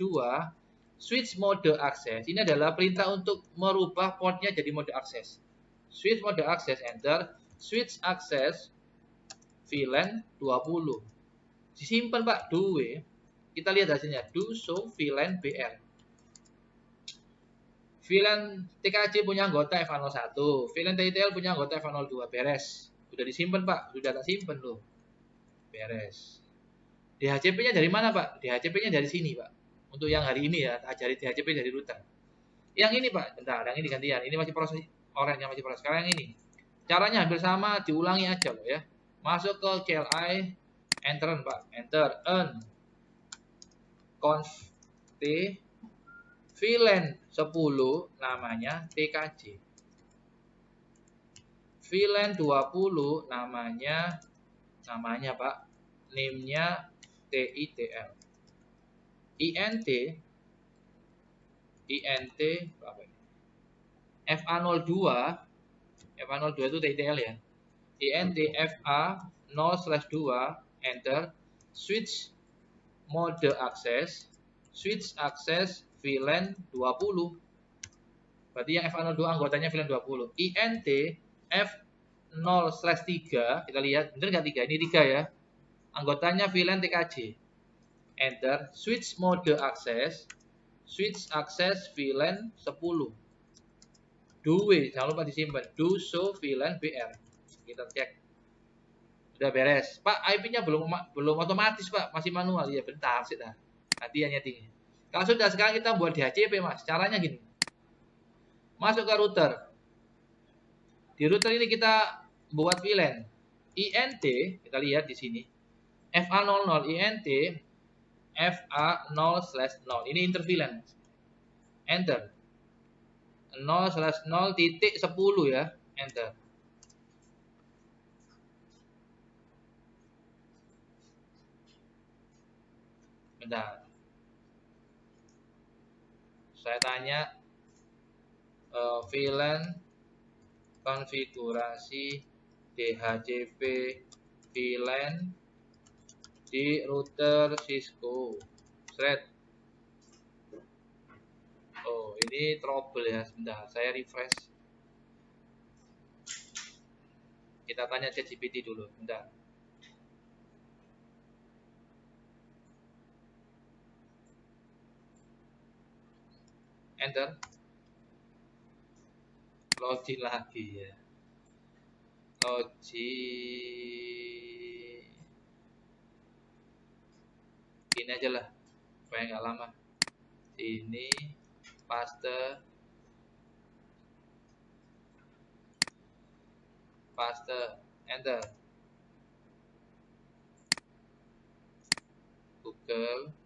switch mode access. Ini adalah perintah untuk merubah portnya jadi mode access. Switch mode access, enter, switch access VLAN 20. Disimpan Pak, do. Kita lihat hasilnya, do show VLAN BR. VLAN TKJ punya anggota FA01, VLAN TITL punya anggota FA02, beres. Sudah disimpan Pak, sudah tak simpan loh. Beres. DHCP-nya dari mana Pak? DHCP-nya dari sini Pak. Untuk yang hari ini ya, ajari DHCP dari router. Yang ini Pak, bentar, yang ini gantian. Ini masih proses, orangnya masih proses. Sekarang yang ini. Caranya hampir sama, diulangi aja loh ya. Masuk ke CLI, enter Pak, enter, conf t VLAN 10 namanya TKJ. VLAN 20 namanya Pak, name-nya TITL. INT apa ini? FA02 itu TITL ya. INT FA 0/2 enter switch mode access VLAN 20. Berarti yang FA02 anggotanya VLAN 20. INT F0/3 kita lihat bener nggak 3? Ini 3 ya. Anggotanya VLAN TKJ. Enter switch mode access VLAN 10. Do jangan lupa disimpan. Do show VLAN BR. Kita cek. Sudah beres. Pak, IP-nya belum otomatis, Pak. Masih manual. Ya, bentar sih dah. Nanti hanya tinggi. Kalau sudah, sekarang kita buat DHCP, Mas. Caranya gini. Masuk ke router. Di router ini kita buat VLAN. INT, kita lihat di sini. FA00 INT FA0/0. Ini inter VLAN. Enter. 0/0.10 ya. Enter. Bentar. Saya tanya VLAN konfigurasi DHCP VLAN di router Cisco. Thread. Oh, ini trouble ya. Sebentar, saya refresh. Kita tanya ChatGPT dulu. Bentar. Enter. Login lagi ya. Login. Ini aja lah. Supaya nggak lama. Ini. Paste. Enter. Google.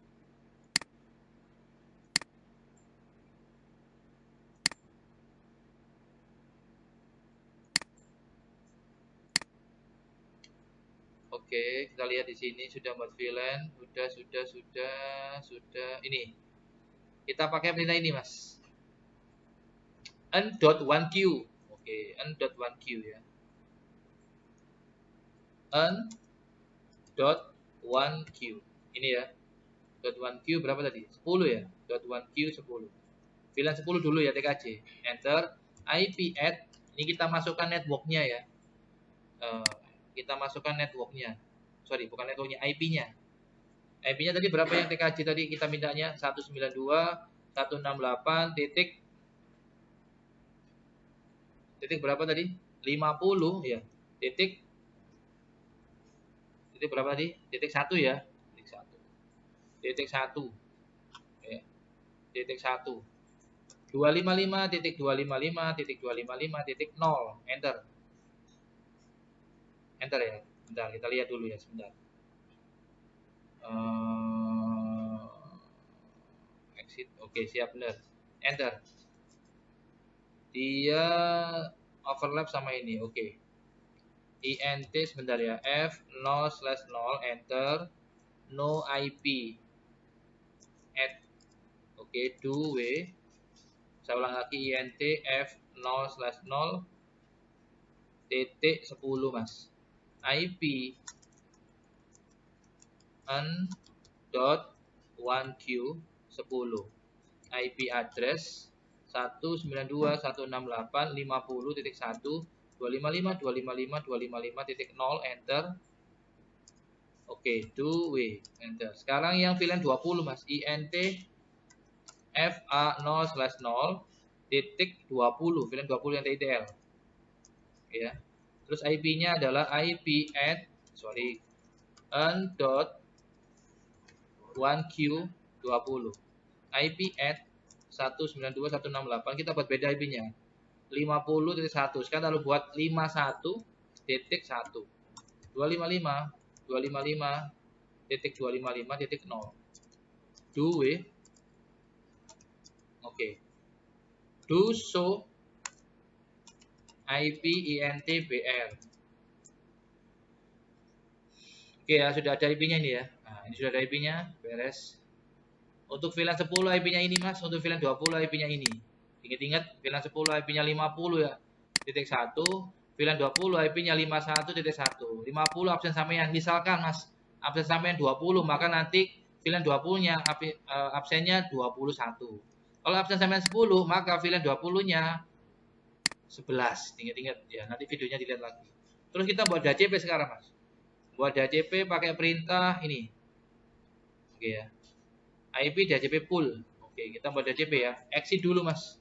Oke, kita lihat di sini sudah buat VLAN, sudah. Ini kita pakai perintah ini, Mas. N.1Q. Oke, N.1Q ya. N.1Q. Ini ya. .1Q berapa tadi? 10 ya. .1Q 10. VLAN 10 dulu ya TKJ. Enter. IP add. Ini kita masukkan networknya ya. Kita masukkan networknya. Sorry, bukan networknya, IP-nya. IP-nya tadi berapa yang TKJ tadi kita mintanya? 192.168 titik berapa tadi? 50 ya. Titik berapa tadi? Titik 1 ya. Titik 1. Ya. Titik 1. 255.255.255.0. Enter. Enter ya. Bentar, kita lihat dulu ya sebentar. Exit. Oke, siap benar. Enter. Dia overlap sama ini. Oke. INT sebentar ya. F0/0 enter. No IP. Add. Oke, do W. Saya ulang lagi INT F0/0 titik 10 Mas. IP N.1Q 10. IP address 192.168.50.1.255.255.255.0 enter. Oke, do W enter. Sekarang yang VLAN 20 Mas, INT FA0/0 titik 20 VLAN 20 yang TITL ya. Terus IP-nya adalah IP add N.1Q 20 IP add 192.168. Kita buat beda IP-nya 50.1. Sekarang lalu buat 51.1 255.255.0 do W Oke. Do show IP INTBR. Oke ya, sudah ada IP-nya ini ya. Nah, ini sudah ada IP-nya, beres. Untuk VLAN 10 IP-nya ini Mas, untuk VLAN 20 IP-nya ini. Ingat-ingat VLAN 10 IP-nya 50 ya. Titik 1, VLAN 20 IP-nya 51.1. 50 absen sampean. Misalkan Mas, absen sampean 20, maka nanti VLAN 20-nya absennya 21. Kalau absen sampean 10, maka VLAN 20-nya 11. Ingat-ingat ya, nanti videonya dilihat lagi. Terus kita buat DHCP sekarang Mas. Buat DHCP pakai perintah ini. Oke ya. IP DHCP pool. Oke, kita buat DHCP ya. Exit dulu Mas.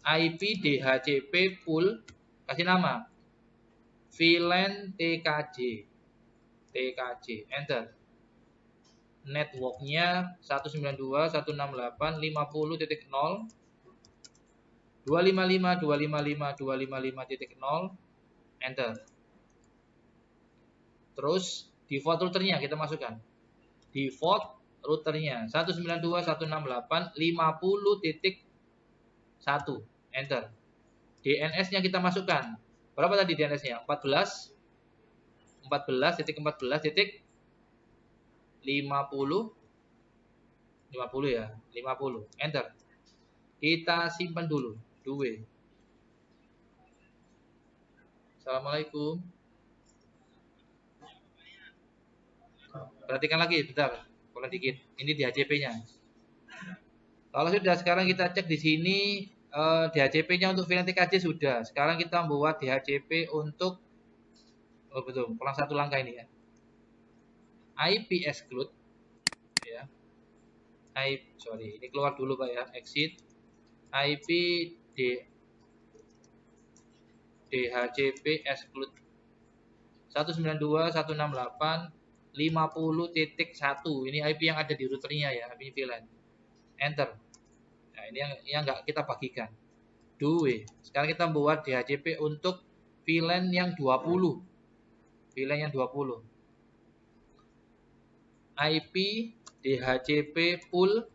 IP DHCP pool, kasih nama VLAN TKJ. TKJ, enter. Networknya 192.168.50.0 255.255.255.0, enter. Terus default routernya kita masukkan. Default routernya 192.168.50.1, enter. DNS-nya kita masukkan. Berapa tadi DNS-nya? 14.14.14.50 ya, 50, enter. Kita simpan dulu. Due. Assalamualaikum. Perhatikan lagi, bentar. Kurang dikit. Ini DHCP-nya. Kalau sudah, sekarang kita cek di sini DHCP-nya untuk VLAN TKJ sudah. Sekarang kita membuat DHCP untuk betul, kurang satu langkah ini ya. IP exclude ya. Ini keluar dulu Pak ya, exit. IP DHCP exclude 192.168.50.1. Ini IP yang ada di routernya ya, IP VLAN. Enter. Nah, ini yang nggak kita bagikan. Due. Sekarang kita membuat DHCP untuk VLAN yang 20. VLAN yang 20. IP DHCP pool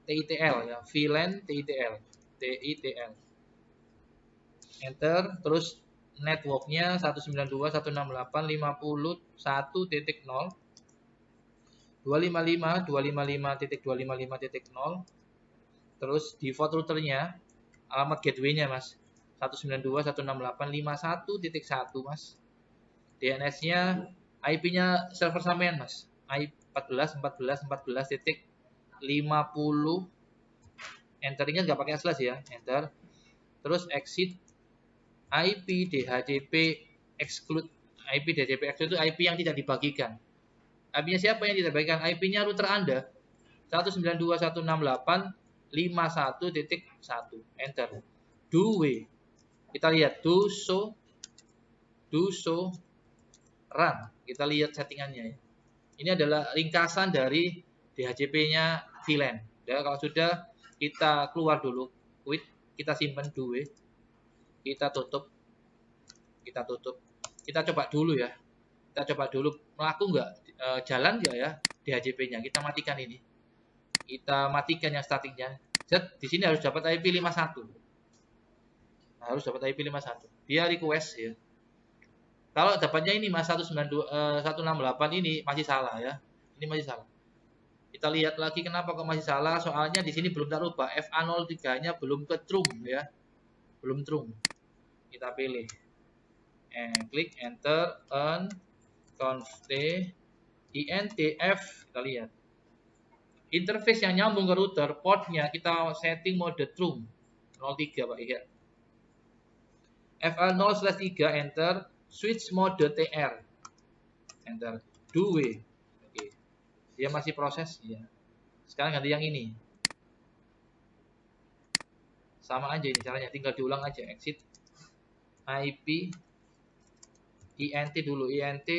TITL ya, VLAN TITL. Enter, terus networknya 192.168.50.1.0 255.255.255.0. Terus default routernya, alamat gateway-nya Mas, 192.168.51.1 Mas. DNS-nya, IP-nya server sampean Mas, IP 14.14.14.50. Enteringnya nggak pakai slash ya, enter. Terus exit. IP DHCP exclude. IP DHCP exclude itu IP yang tidak dibagikan. IP-nya siapa yang tidak dibagikan? IP-nya router Anda 192.168.51.1, enter. Due. Kita lihat do show run. Kita lihat settingannya ya. Ini adalah ringkasan dari DHCP-nya VLAN. Ya, kalau sudah, kita keluar dulu, quit, kita simpan due, kita tutup, kita coba dulu ya, melaku nggak, jalan nggak ya DHCP-nya. Kita matikan ini, kita matikan yang statiknya. Di sini harus dapat IP 51, harus dapat IP 51. Dia request ya. Kalau dapatnya ini Mas 168 ini masih salah ya. Ini masih salah. Kita lihat lagi kenapa kok masih salah. Soalnya di sini belum terubah. FA03-nya belum ke true ya. Belum true. Kita pilih. Klik enter on const INTF. Kita lihat. Interface yang nyambung ke router, portnya kita setting mode true 03 Pak ya. FA0/3 enter. Switch mode TR, enter. Due. Oke. Dia masih proses ya. Sekarang ganti yang ini. Sama aja ini caranya, tinggal diulang aja. Exit. IP INT dulu, INT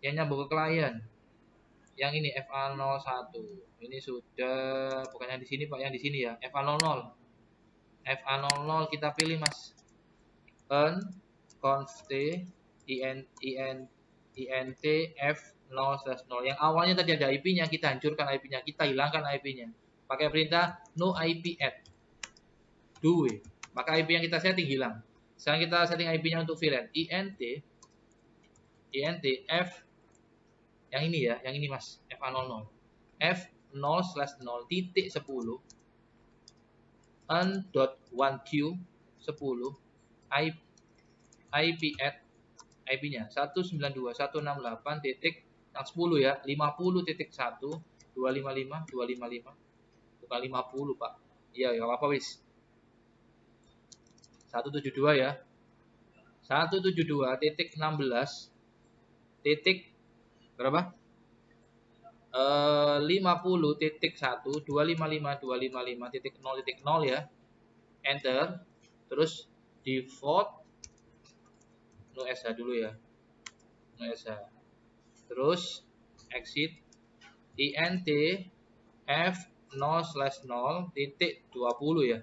yang nyambung ke klien. Yang ini FA01. Ini sudah, bukan yang di sini Pak, yang di sini ya. FA00. FA00 kita pilih Mas. Const INTF 0/0. Yang awalnya tadi ada IP-nya, kita hancurkan IP-nya, kita hilangkan IP-nya. pakai perintah no IP add do way. Maka IP yang kita setting hilang. Sekarang kita setting IP-nya untuk VLAN int f yang ini ya, yang ini Mas, FA00 f0/0 titik 10 n.1q 10 IP add IP-nya 192.168 titik yang 10 ya, 50.1 255 bukan 50 Pak. Iya, ya apa wis. 172 ya. 172.16 titik berapa? 50.1 255.255.0.0 ya. Enter. Terus default no SH dulu ya. No SH. Terus exit int f0/0 titik 20 ya.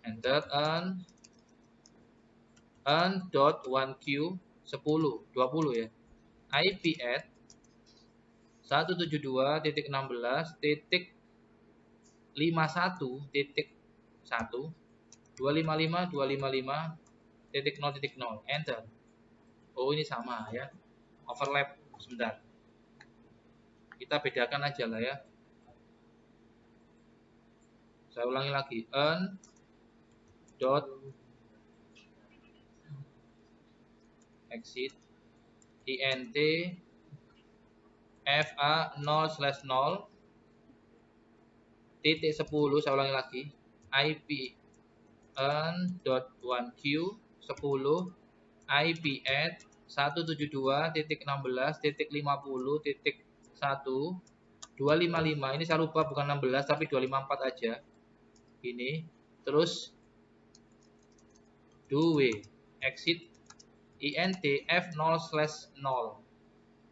Enter n.1q 10 ya. IP add 172.16.51.1 255.255.0.0 enter. Oh ini sama ya, overlap. Sebentar, kita bedakan aja lah ya. Saya ulangi lagi, n dot exit int fa 0/0 titik 10, saya ulangi lagi, IP n.1q 10 IP add 172.16.50.1 255. Ini saya lupa bukan 16 tapi 254 aja. Ini terus do way exit int f0/0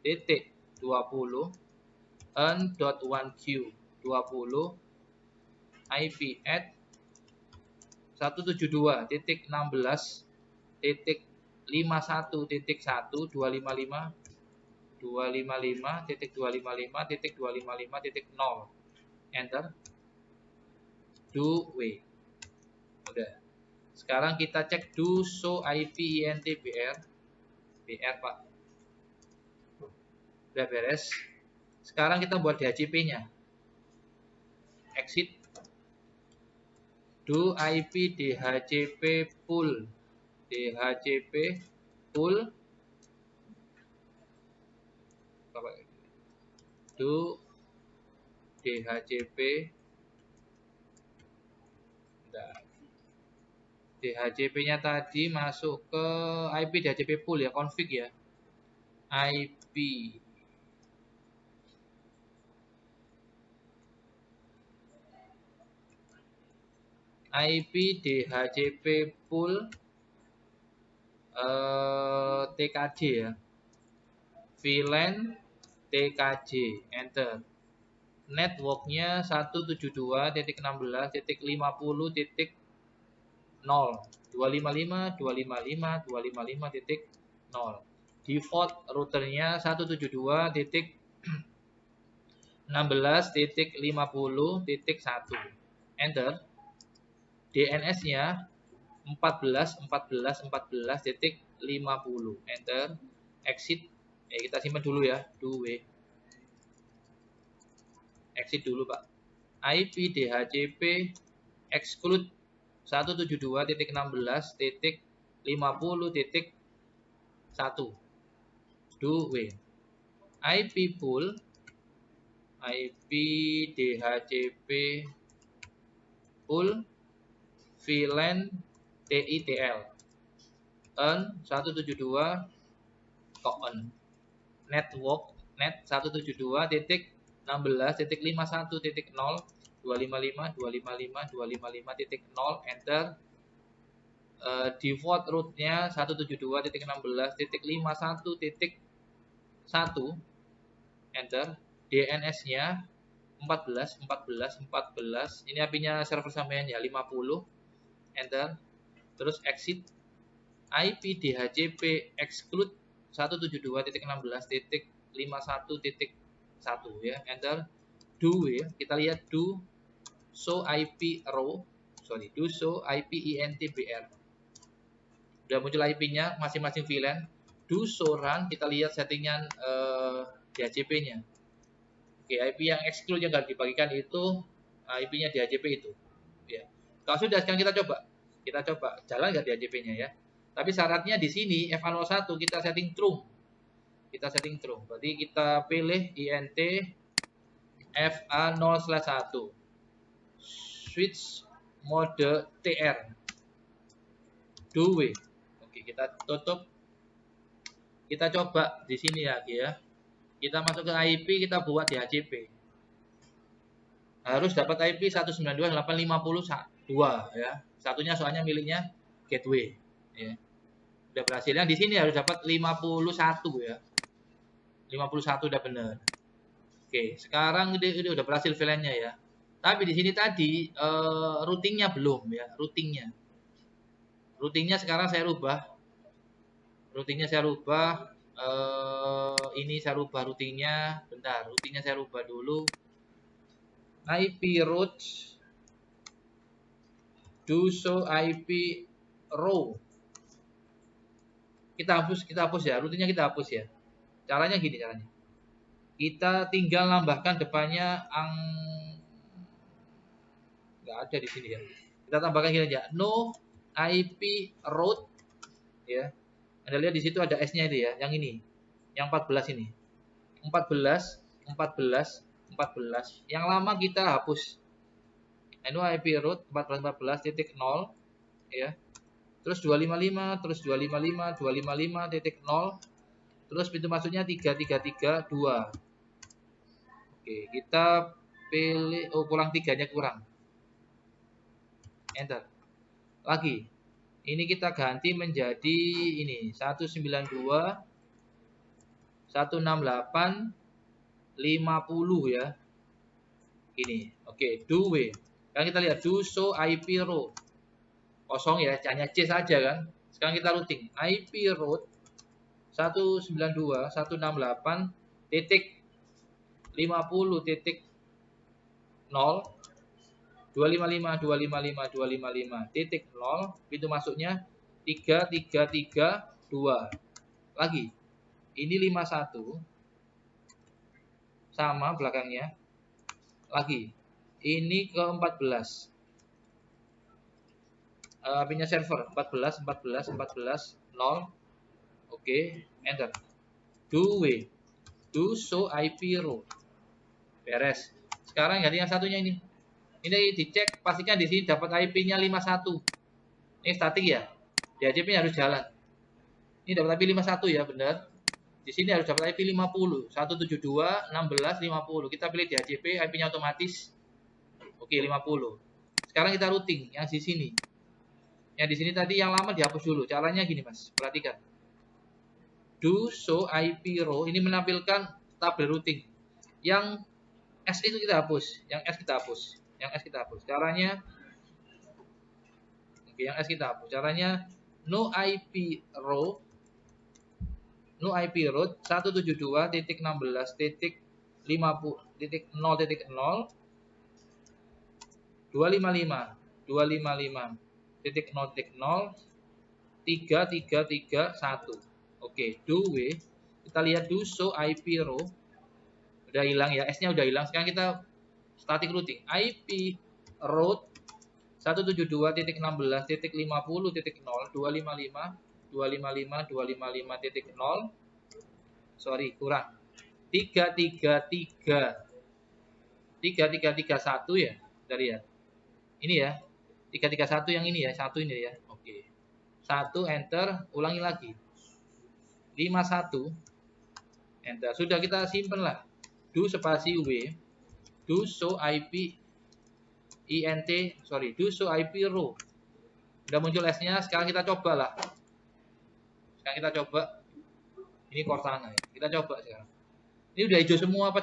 titik 20 n.1q 20 IP add 172.16.51.1 255.255.255.0 enter. Do way. Udah. Sekarang kita cek do show IP int br Pak. Udah beres. Sekarang kita buat DHCP-nya. Exit do IP DHCP pool do DHCP DHCP-nya tadi masuk ke IP DHCP pool ya, config ya. IP DHCP pool TKJ ya. VLAN TKJ enter. Networknya 172.16.50.0 255.255.255.0. Default routernya 172.16.50.1 enter. DNS-nya 14.14.14.50 enter. Exit. Kita simpan dulu ya, do way. Exit dulu Pak. IP DHCP exclude 172.16.50.1 do way. IP pool IP DHCP pool VLAN TITL n172 on network net 172.16.51.0 255.255.255.0 enter. Default rootnya 172.16.51.1 enter. DNS-nya 14. Ini IP-nya server sampean ya, 50 enter. Terus exit. IP DHCP exclude 172.16.51.1 ya, enter. do ya. Kita lihat do show IP row, do show IP INTBR. Udah muncul IP-nya masing-masing VLAN. Do show run, kita lihat settingan DHCP-nya. Oke, IP yang exclude yang nggak dibagikan itu IP-nya DHCP itu. Ya. Kalau sudah, sekarang kita coba jalan nggak DHCP-nya ya. Tapi syaratnya di sini FA01 kita setting true. Berarti kita pilih INT FA0/1. Switch mode TR. Do way. Oke, kita tutup. Kita coba di sini lagi ya. Kita masuk ke IP, kita buat DHCP. Harus dapat IP 192.850.2 ya. Satunya soalnya miliknya gateway ya. Udah berhasil. Yang di sini harus dapat 51 ya. 51 udah benar. Oke, sekarang ini udah berhasil VLAN-nya ya. Tapi di sini tadi routingnya belum ya, routingnya. Routingnya sekarang saya rubah. Ini saya rubah routingnya. Bentar, routingnya saya rubah dulu. IP route do show IP row. Kita hapus ya, routingnya kita hapus ya. Caranya gini caranya. Kita tinggal nambahkan depannya nggak ada di sini ya. Kita tambahkan gini aja. No IP route ya. Anda lihat di situ ada S-nya itu ya, yang ini. Yang 14 ini. 14. Yang lama kita hapus. No IP route 14.14.0 ya. Terus 255, terus 255.0. Terus pintu masuknya 333.2. Oke, kita pilih kurang 3-nya kurang. Enter. Lagi. Ini kita ganti menjadi ini 192.168.50 ya. Ini. Oke, do way. Sekarang kita lihat do show IP row. Kosong ya, hanya C saja kan. Sekarang kita routing. IP route 192.168.50.0 255.0 pintu masuknya 333.2. Lagi. Ini 51 sama belakangnya. Lagi. Ini ke 14. IP-nya server 14 0. Oke, enter. Do way. Do show IP row. Beres. Sekarang ganti yang satunya ini. Ini dicek, pastikan di sini dapat IP-nya 51. Ini statik ya. DHCP-nya harus jalan. Ini dapat IP 51 ya, benar. Di sini harus dapat IP 50. 172.16.50. Kita pilih DHCP, IP-nya otomatis. Oke, 50. Sekarang kita routing yang di sini. Yang di sini tadi yang lama dihapus dulu. Caranya gini, Mas. Perhatikan. Do show IP row. Ini menampilkan tabel routing. Yang S itu kita hapus. Yang S kita hapus. Caranya oke, yang S kita hapus. Caranya no IP row 172.16.50.255.0.0.0.1. Oke, do way. Kita lihat do show IP row. Udah hilang ya, S-nya udah hilang. Sekarang kita static routing. IP route 172.16.50.255.255.0. Sorry, kurang. 3331 ya. Kita lihat. Ini ya. 331 yang ini ya, satu ini ya. Oke. 1 enter, ulangi lagi. 51 enter. Sudah kita simpen lah. Do spasi W. Do show IP do show IP row. Udah muncul S-nya, sekarang kita coba lah. Ini Cortana ya. Kita coba sekarang. Ini udah hijau semua,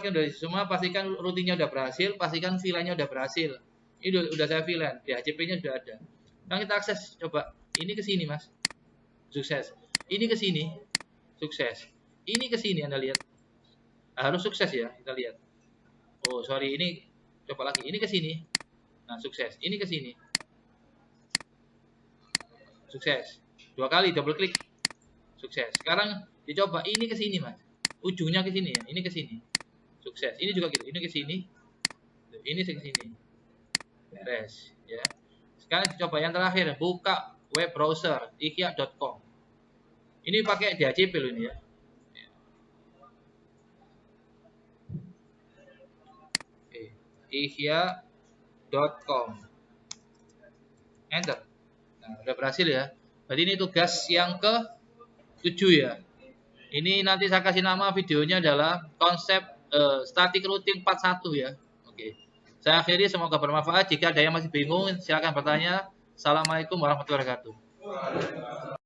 pastikan routingnya udah berhasil, pastikan VLAN-nya udah berhasil. Ini udah saya VLAN, DHCP-nya udah ada. Sekarang kita akses, coba. Ini ke sini, Mas. Sukses. Ini ke sini. Sukses. Ini ke sini, Anda lihat. Harus sukses ya, kita lihat. Oh, sorry, ini coba lagi. Ini ke sini. Nah, sukses. Ini ke sini. Sukses. 2 kali double klik. Sukses. Sekarang dicoba ini ke sini, Mas. Ujungnya ke sini ya. Ini ke sini. Sukses. Ini juga gitu. Ini ke sini. Ini ke sini. Beres, ya. Sekarang dicoba yang terakhir, buka web browser ihya.com. Ini pakai DHCP loh ini ya. ihya.com. Enter. Nah, udah berhasil ya. Berarti ini tugas yang ke-7 ya. Ini nanti saya kasih nama videonya adalah konsep static routing part 1 ya. Oke. Saya akhiri, semoga bermanfaat. Jika ada yang masih bingung, silakan bertanya. Assalamualaikum warahmatullahi wabarakatuh.